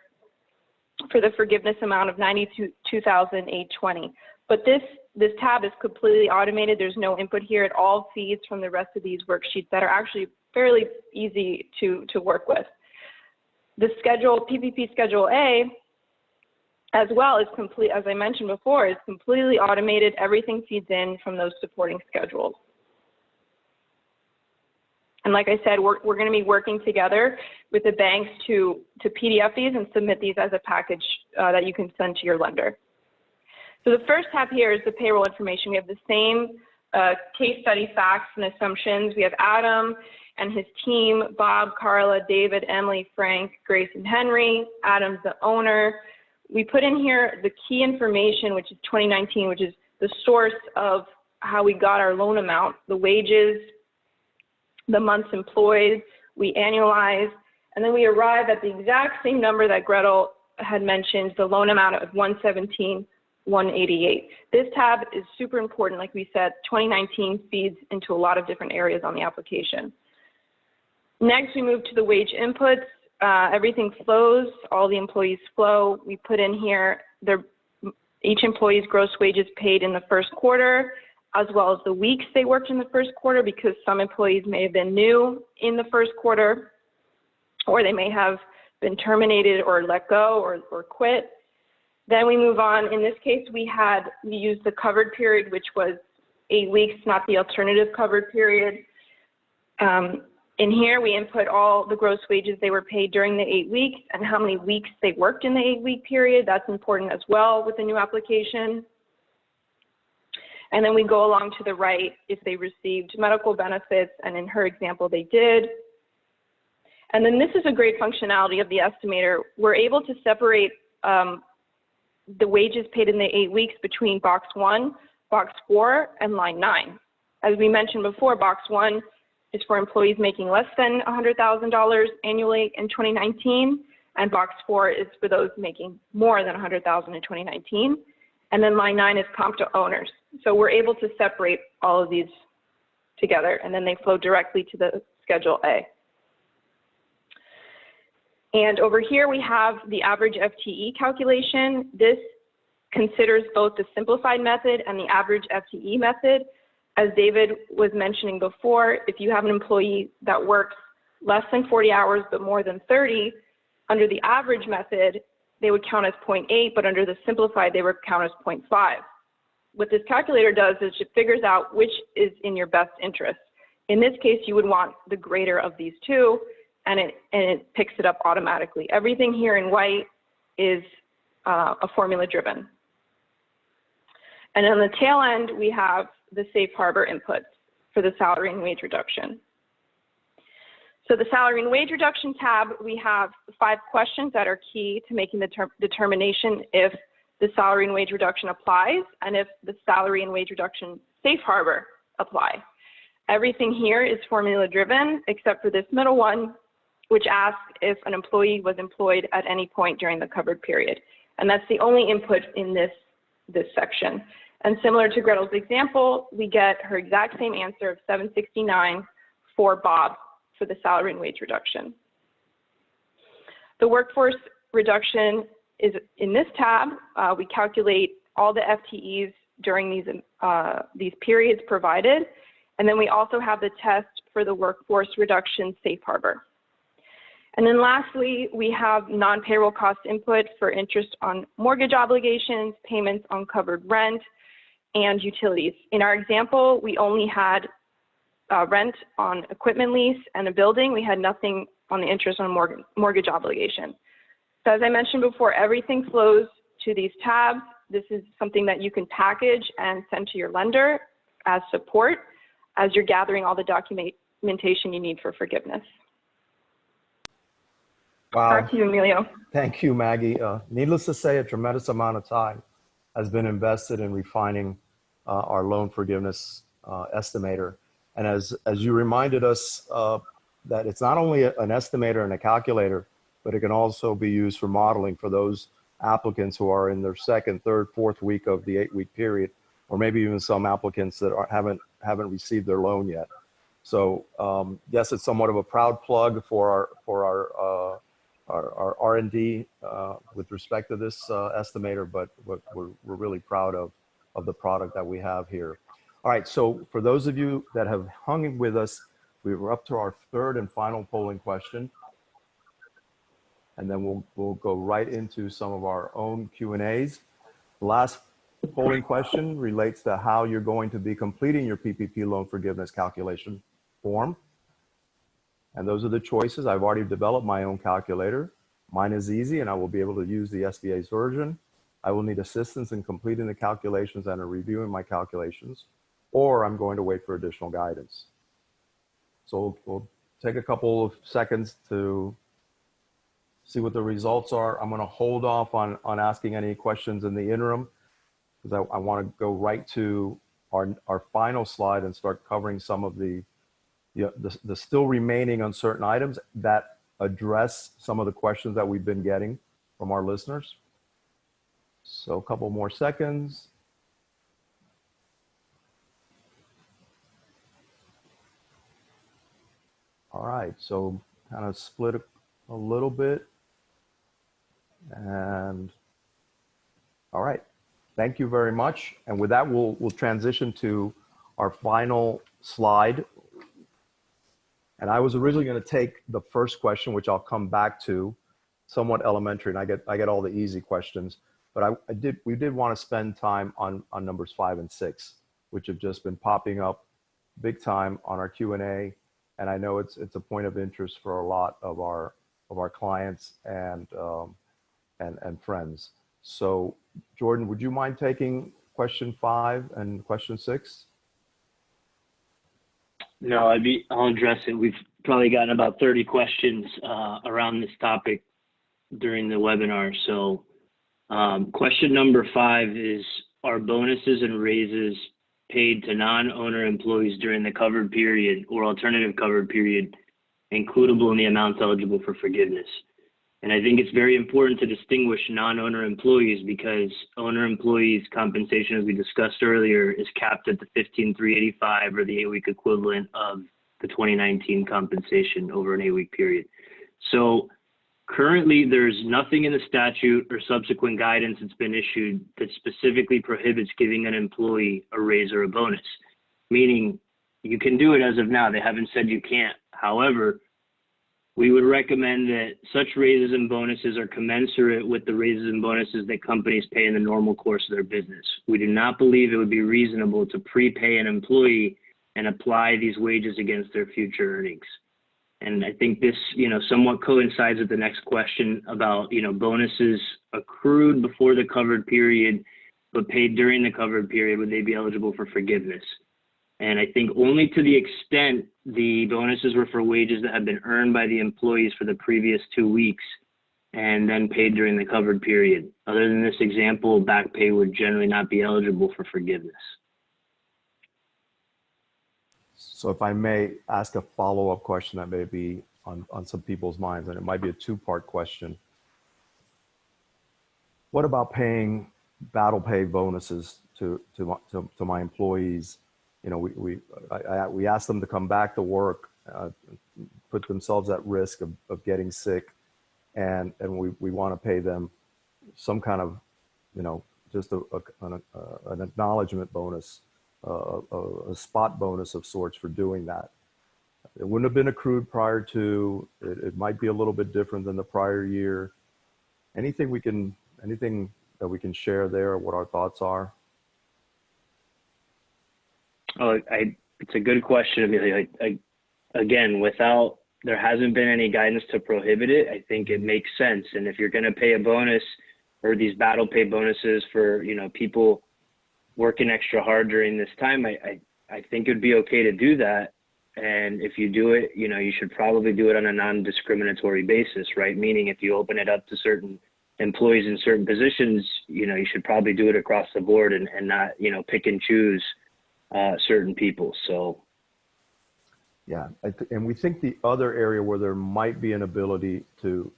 for the forgiveness amount of $92,820. But this tab is completely automated. There's no input here. It all feeds from the rest of these worksheets that are actually fairly easy to work with. The PPP Schedule A, as well, is complete, as I mentioned before, is completely automated. Everything feeds in from those supporting schedules. And like I said, we're going to be working together with the banks to PDF these and submit these as a package that you can send to your lender. So the first tab here is the payroll information. We have the same case study facts and assumptions. We have Adam and his team, Bob, Carla, David, Emily, Frank, Grace, and Henry. Adam's the owner. We put in here the key information, which is 2019, which is the source of how we got our loan amount, the wages, the months employed, we annualize, and then we arrive at the exact same number that Gretel had mentioned, the loan amount of $117,188. This tab is super important. Like we said, 2019 feeds into a lot of different areas on the application. Next, we move to the wage inputs. Everything flows, all the employees flow. We put in here each employee's gross wages paid in the first quarter, as well as the weeks they worked in the first quarter, because some employees may have been new in the first quarter, or they may have been terminated or let go or quit. Then we move on. In this case, we used the covered period, which was 8 weeks, not the alternative covered period. In here, we input all the gross wages they were paid during the 8 weeks and how many weeks they worked in the 8-week period. That's important as well with the new application. And then we go along to the right if they received medical benefits, and in her example, they did. And then this is a great functionality of the estimator. We're able to separate the wages paid in the 8 weeks between box 1, box 4, and line 9. As we mentioned before, box 1 is for employees making less than $100,000 annually in 2019, and box 4 is for those making more than $100,000 in 2019. And then line 9 is comp to owners. So we're able to separate all of these together, and then they flow directly to the Schedule A. And over here we have the average FTE calculation. This considers both the simplified method and the average FTE method. As David was mentioning before, if you have an employee that works less than 40 hours but more than 30, under the average method, they would count as 0.8, but under the simplified, they would count as 0.5. What this calculator does is it figures out which is in your best interest. In this case, you would want the greater of these two, and it picks it up automatically. Everything here in white is a formula driven. And on the tail end, we have the safe harbor inputs for the salary and wage reduction. So the salary and wage reduction tab, we have 5 questions that are key to making the determination if the salary and wage reduction applies and if the salary and wage reduction safe harbor apply. Everything here is formula driven except for this middle one, which asks if an employee was employed at any point during the covered period. And that's the only input in this section. And similar to Gretel's example, we get her exact same answer of $769 for Bob for the salary and wage reduction. The workforce reduction is in this tab. We calculate all the FTEs during these periods provided. And then we also have the test for the workforce reduction safe harbor. And then lastly, we have non-payroll cost input for interest on mortgage obligations, payments on covered rent, and utilities. In our example, we only had rent on equipment lease and a building. We had nothing on the interest on mortgage obligation. So as I mentioned before, everything flows to these tabs. This is something that you can package and send to your lender as support as you're gathering all the documentation you need for forgiveness. Wow. Back to you, Emilio. Thank you, Maggie. Needless to say, a tremendous amount of time has been invested in refining our loan forgiveness estimator. And as you reminded us that it's not only an estimator and a calculator, but it can also be used for modeling for those applicants who are in their second, third, fourth week of the 8-week period, or maybe even some applicants that haven't received their loan yet. So yes, it's somewhat of a proud plug for our R&D with respect to this estimator, but we're really proud of the product that we have here. All right, so for those of you that have hung with us, we were up to our 3rd and final polling question. And then we'll go right into some of our own Q&As. The last polling question relates to how you're going to be completing your PPP loan forgiveness calculation form. And those are the choices. I've already developed my own calculator. Mine is easy, and I will be able to use the SBA's version. I will need assistance in completing the calculations and in reviewing my calculations, or I'm going to wait for additional guidance. So we'll take a couple of seconds to see what the results are. I'm going to hold off on asking any questions in the interim because I want to go right to our final slide and start covering some of the still remaining uncertain items that address some of the questions that we've been getting from our listeners. So a couple more seconds. All right, so kind of split a little bit. And all right, thank you very much. And with that, we'll transition to our final slide. And I was originally going to take the first question, which I'll come back to, somewhat elementary, and I get all the easy questions. But we did want to spend time on numbers 5 and 6, which have just been popping up big time on our Q&A. And I know it's a point of interest for a lot of our clients and friends. So Jordan, would you mind taking question 5 and question 6? No, I'll address it. We've probably gotten about 30 questions around this topic during the webinar. So question number 5 is, are bonuses and raises paid to non-owner employees during the covered period or alternative covered period includable in the amounts eligible for forgiveness? And I think it's very important to distinguish non-owner employees because owner employees' compensation, as we discussed earlier, is capped at the $15,385 or the 8-week equivalent of the 2019 compensation over an 8-week period. So currently, there's nothing in the statute or subsequent guidance that's been issued that specifically prohibits giving an employee a raise or a bonus. meaning you can do it as of now. They haven't said you can't. However, we would recommend that such raises and bonuses are commensurate with the raises and bonuses that companies pay in the normal course of their business. We do not believe it would be reasonable to prepay an employee and apply these wages against their future earnings. And I think this, somewhat coincides with the next question about, bonuses accrued before the covered period, but paid during the covered period, would they be eligible for forgiveness? And I think only to the extent the bonuses were for wages that have been earned by the employees for the previous 2 weeks and then paid during the covered period. Other than this example, back pay would generally not be eligible for forgiveness. So if I may ask a follow-up question that may be on some people's minds, and it might be a two-part question. What about paying battle pay bonuses to my employees? We ask them to come back to work, put themselves at risk of getting sick, and we want to pay them some kind of, just an acknowledgement bonus, a spot bonus of sorts for doing that. It wouldn't have been accrued prior to. It might be a little bit different than the prior year. Anything that we can share there, what our thoughts are? Oh, it's a good question, Amelia. Again, there hasn't been any guidance to prohibit it. I think it makes sense. And if you're going to pay a bonus or these battle pay bonuses for, people working extra hard during this time, I think it'd be okay to do that. And if you do it, you should probably do it on a non-discriminatory basis, right? Meaning if you open it up to certain employees in certain positions, you should probably do it across the board and not, pick and choose certain people. So. Yeah, and we think the other area where there might be an ability to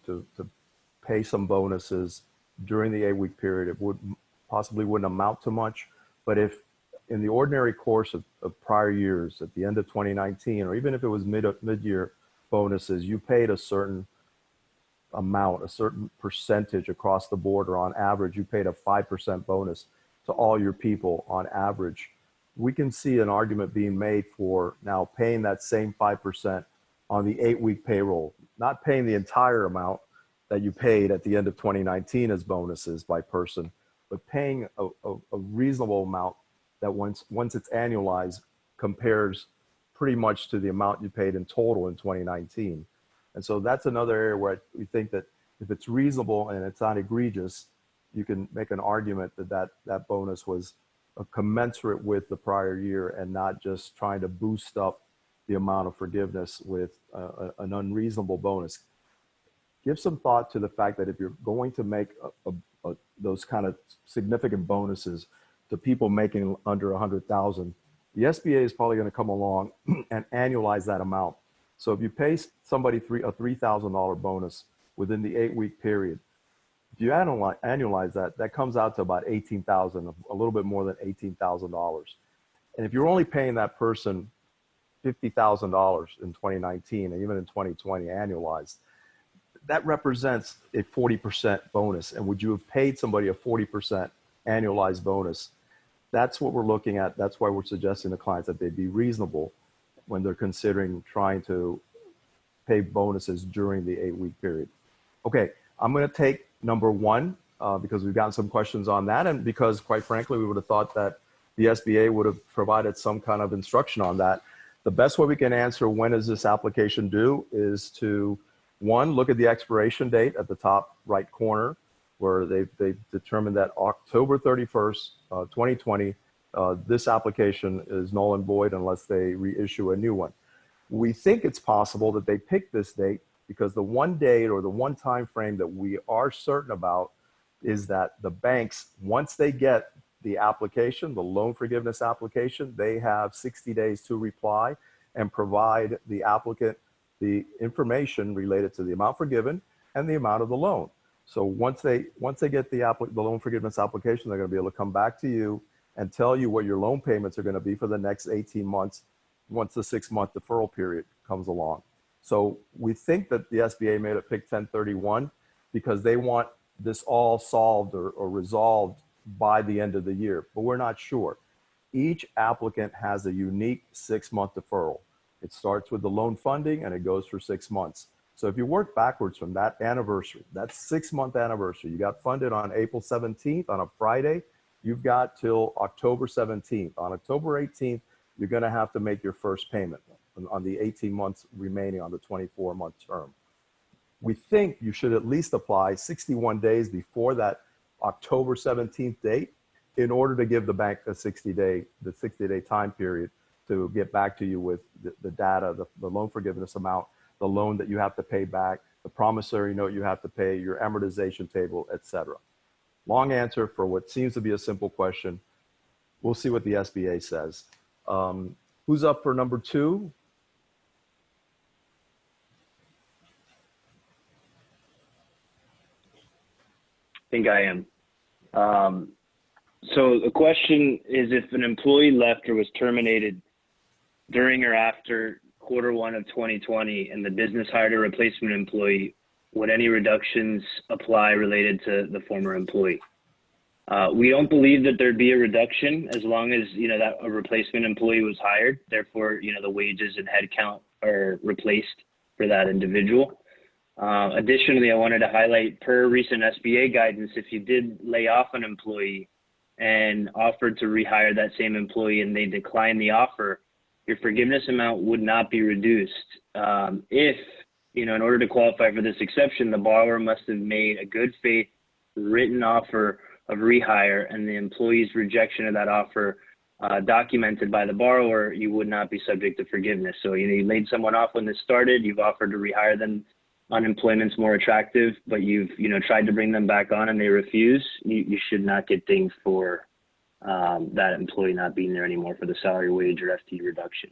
pay some bonuses during the 8-week period, it wouldn't amount to much, but if in the ordinary course of prior years, at the end of 2019, or even if it was mid-year bonuses, you paid a certain amount, a certain percentage across the board, or on average, you paid a 5% bonus to all your people on average. We can see an argument being made for now paying that same 5% on the 8-week payroll, not paying the entire amount that you paid at the end of 2019 as bonuses by person, but paying a reasonable amount that once it's annualized compares pretty much to the amount you paid in total in 2019. And so that's another area where we think that if it's reasonable and it's not egregious, you can make an argument that bonus was commensurate with the prior year and not just trying to boost up the amount of forgiveness with an unreasonable bonus. Give some thought to the fact that if you're going to make those kind of significant bonuses to people making under 100,000, the SBA is probably going to come along and annualize that amount. So if you pay somebody a $3,000 bonus within the 8-week period, if you annualize that, that comes out to about $18,000, a little bit more than $18,000. And if you're only paying that person $50,000 in 2019 and even in 2020 annualized, that represents a 40% bonus. And would you have paid somebody a 40% annualized bonus? That's what we're looking at. That's why we're suggesting to clients that they be reasonable when they're considering trying to pay bonuses during the 8-week period. Okay, I'm going to take number one because we've gotten some questions on that, and because quite frankly, we would have thought that the SBA would have provided some kind of instruction on that. The best way we can answer when is this application due is to, one, look at the expiration date at the top right corner, where they've determined that October 31st, 2020, this application is null and void unless they reissue a new one. We think it's possible that they picked this date because the one date or the one time frame that we are certain about is that the banks, once they get the application, the loan forgiveness application, they have 60 days to reply and provide the applicant the information related to the amount forgiven and the amount of the loan. So once they get the loan forgiveness application, they're going to be able to come back to you and tell you what your loan payments are going to be for the next 18 months once the 6-month deferral period comes along. So we think that the SBA made it pick 1031 because they want this all solved or resolved by the end of the year, but we're not sure. each applicant has a unique 6-month deferral. It starts with the loan funding and it goes for 6 months. So if you work backwards from that anniversary, that 6-month anniversary, you got funded on April 17th on a Friday, you've got till October 17th. On October 18th, you're going to have to make your first payment on the 18 months remaining on the 24-month term. We think you should at least apply 61 days before that October 17th date in order to give the bank a 60-day time period to get back to you with the data, the loan forgiveness amount, the loan that you have to pay back, the promissory note you have to pay, your amortization table, etc. Long answer for what seems to be a simple question. We'll see what the SBA says. Who's up for number 2? I think I am. So the question is, if an employee left or was terminated during or after Q1 of 2020 and the business hired a replacement employee, would any reductions apply related to the former employee? We don't believe that there'd be a reduction as long as, that a replacement employee was hired. Therefore, the wages and headcount are replaced for that individual. Additionally, I wanted to highlight, per recent SBA guidance, if you did lay off an employee and offered to rehire that same employee and they declined the offer, your forgiveness amount would not be reduced. If, in order to qualify for this exception, the borrower must have made a good faith written offer of rehire and the employee's rejection of that offer documented by the borrower, you would not be subject to forgiveness. So, you laid someone off when this started, you've offered to rehire them, unemployment's more attractive, but you've, tried to bring them back on and they refuse, you should not get dinged for that employee not being there anymore for the salary, wage, or FTE reduction.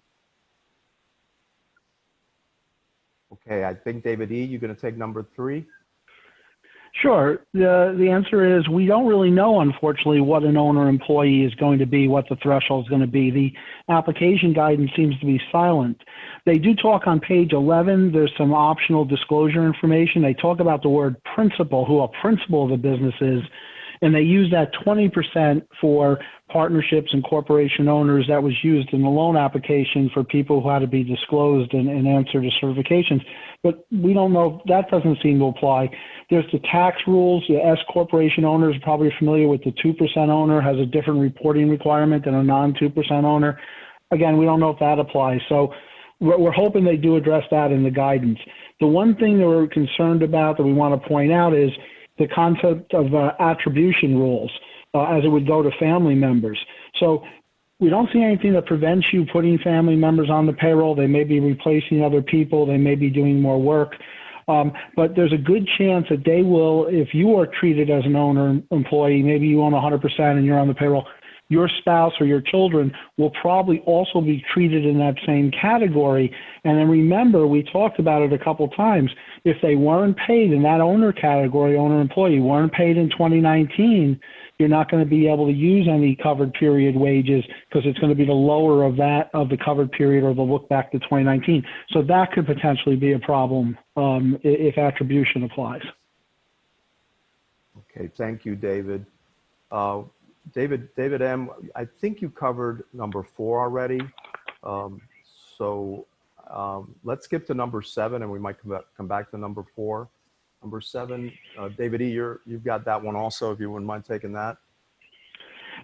Okay, I think David E., you're going to take number 3. Sure. The answer is we don't really know, unfortunately, what an owner employee is going to be, what the threshold is going to be. The application guidance seems to be silent. They do talk on page 11. There's some optional disclosure information. They talk about the word principal, who a principal of the business is, and they use that 20% for partnerships and corporation owners that was used in the loan application for people who had to be disclosed and answer to certifications. But we don't know, that doesn't seem to apply. There's the tax rules. The S corporation owners are probably familiar with the 2% owner has a different reporting requirement than a non-2% owner. Again, we don't know if that applies. So we're hoping they do address that in the guidance. The one thing that we're concerned about that we want to point out is the concept of attribution rules as it would go to family members. So we don't see anything that prevents you putting family members on the payroll. They may be replacing other people. They may be doing more work. But there's a good chance that they will, if you are treated as an owner employee, maybe you own 100% and you're on the payroll, your spouse or your children will probably also be treated in that same category. And then remember, we talked about it a couple times. If they weren't paid in that owner category, owner employee, weren't paid in 2019, you're not going to be able to use any covered period wages because it's going to be the lower of that of the covered period or the look back to 2019. So that could potentially be a problem if attribution applies. Okay, thank you, David. David M., I think you covered number 4 already. Let's skip to number 7 and we might come back to number 4. Number 7, David E., you've got that one also, if you wouldn't mind taking that.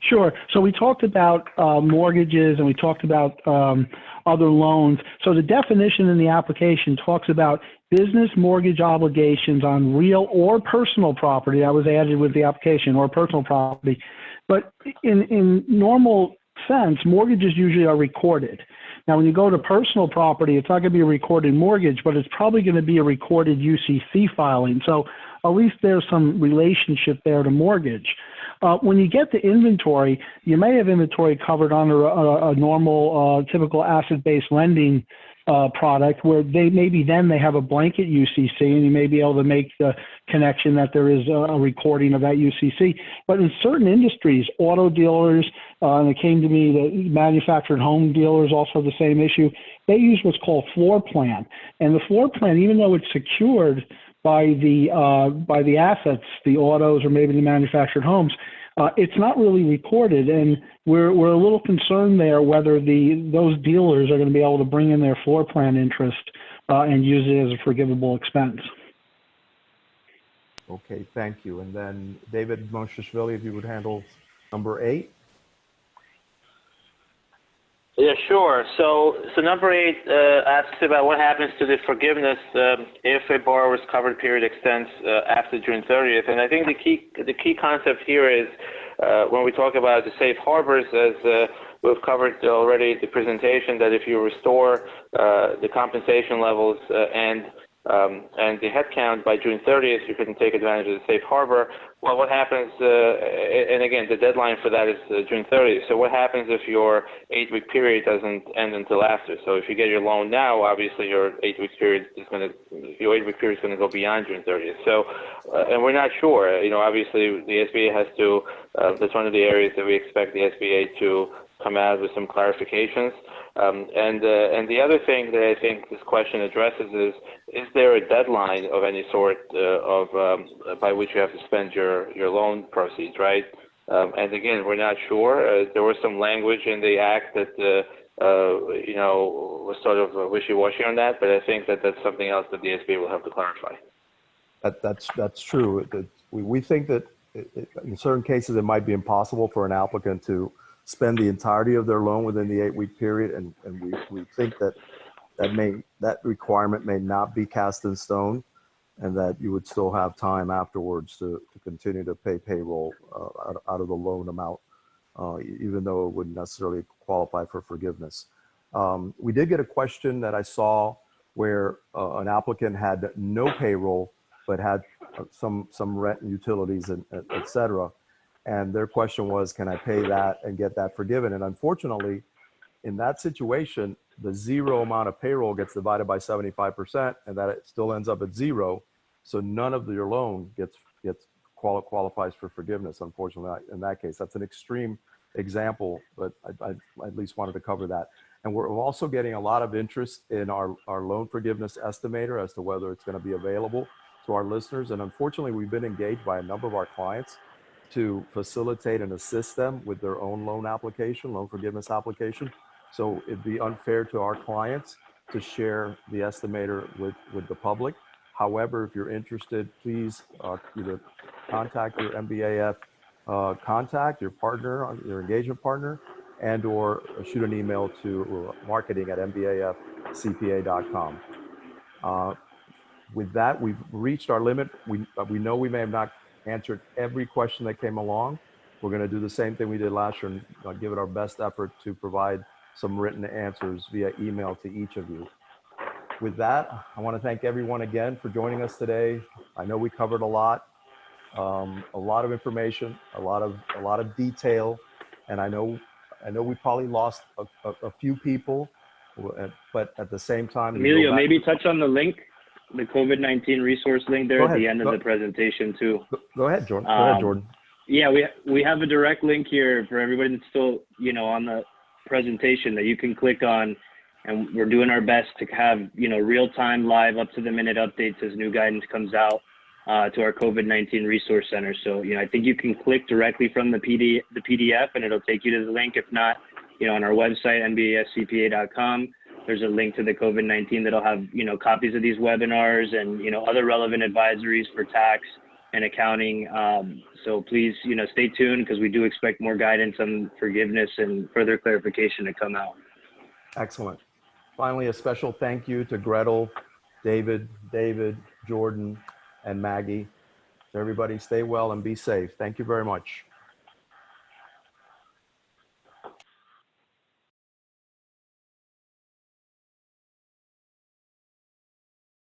Sure. So we talked about mortgages and we talked about other loans. So the definition in the application talks about business mortgage obligations on real or personal property. That was added with the application, or personal property. But in normal sense, mortgages usually are recorded. Now, when you go to personal property, it's not going to be a recorded mortgage, but it's probably going to be a recorded UCC filing. So at least there's some relationship there to mortgage. When you get to inventory, you may have inventory covered under a normal, typical asset-based lending product where they have a blanket UCC and you may be able to make the connection that there is a recording of that UCC. But in certain industries, auto dealers, and it came to me that manufactured home dealers also have the same issue. They use what's called floor plan. And the floor plan, even though it's secured by the assets, the autos or maybe the manufactured homes, it's not really reported, and we're a little concerned there whether those dealers are going to be able to bring in their floor plan interest and use it as a forgivable expense. Okay, thank you. And then David Moshishvili, if you would handle number 8. Yeah, sure. So number 8 asks about what happens to the forgiveness if a borrower's covered period extends after June 30th. And I think the key concept here is when we talk about the safe harbors, as we've covered already the presentation, that if you restore the compensation levels and the headcount by June 30th, you can take advantage of the safe harbor. Well, what happens, and again, the deadline for that is June 30th. So what happens if your 8-week period doesn't end until after? So if you get your loan now, obviously your 8-week period is going to go beyond June 30th. So, and we're not sure. You know, obviously the SBA has to. That's one of the areas that we expect the SBA to come out with some clarifications. And the other thing that I think this question addresses is there a deadline of any sort by which you have to spend your loan proceeds, right? And again, we're not sure. There was some language in the act that you know, was sort of wishy-washy on that, but I think that that's something else that the SBA will have to clarify. That's true. We think that in certain cases it might be impossible for an applicant to spend the entirety of their loan within the 8-week period, and we think that requirement may not be cast in stone, and that you would still have time afterwards to continue to pay payroll out of the loan amount, even though it wouldn't necessarily qualify for forgiveness. We did get a question that I saw where an applicant had no payroll but had some rent and utilities, and et cetera. And their question was, can I pay that and get that forgiven? And unfortunately, in that situation, the zero amount of payroll gets divided by 75%, and that it still ends up at zero. So none of your loan qualifies for forgiveness, unfortunately, in that case. That's an extreme example, but I at least wanted to cover that. And we're also getting a lot of interest in our loan forgiveness estimator as to whether it's going to be available to our listeners. And unfortunately, we've been engaged by a number of our clients to facilitate and assist them with their own loan forgiveness application. So it'd be unfair to our clients to share the estimator with the public. However, if you're interested, please either contact your MBAF contact, your partner, your engagement partner, and or shoot an email to marketing@mbafcpa.com. With that, we've reached our limit. We know we may have not answered every question that came along. We're going to do the same thing we did last year and give it our best effort to provide some written answers via email to each of you. With that, I want to thank everyone again for joining us today. I know we covered a lot of information, a lot of detail, and I know we probably lost a few people, but at the same time, Emilio, maybe touch on the link, the COVID-19 resource link there at the end of the presentation too. Go ahead, Jordan. Yeah, we have a direct link here for everybody that's still, you know, on the presentation that you can click on, and we're doing our best to have, you know, real-time, live, up-to-the-minute updates as new guidance comes out to our COVID-19 resource center. So, you know, I think you can click directly from the PDF, and it'll take you to the link. If not, you know, on our website, mbafcpa.com, there's a link to the COVID-19 that'll have, you know, copies of these webinars and, you know, other relevant advisories for tax and accounting. So please, you know, stay tuned, because we do expect more guidance on forgiveness and further clarification to come out. Excellent. Finally, a special thank you to Gretel, David, Jordan, and Maggie. So everybody stay well and be safe. Thank you very much.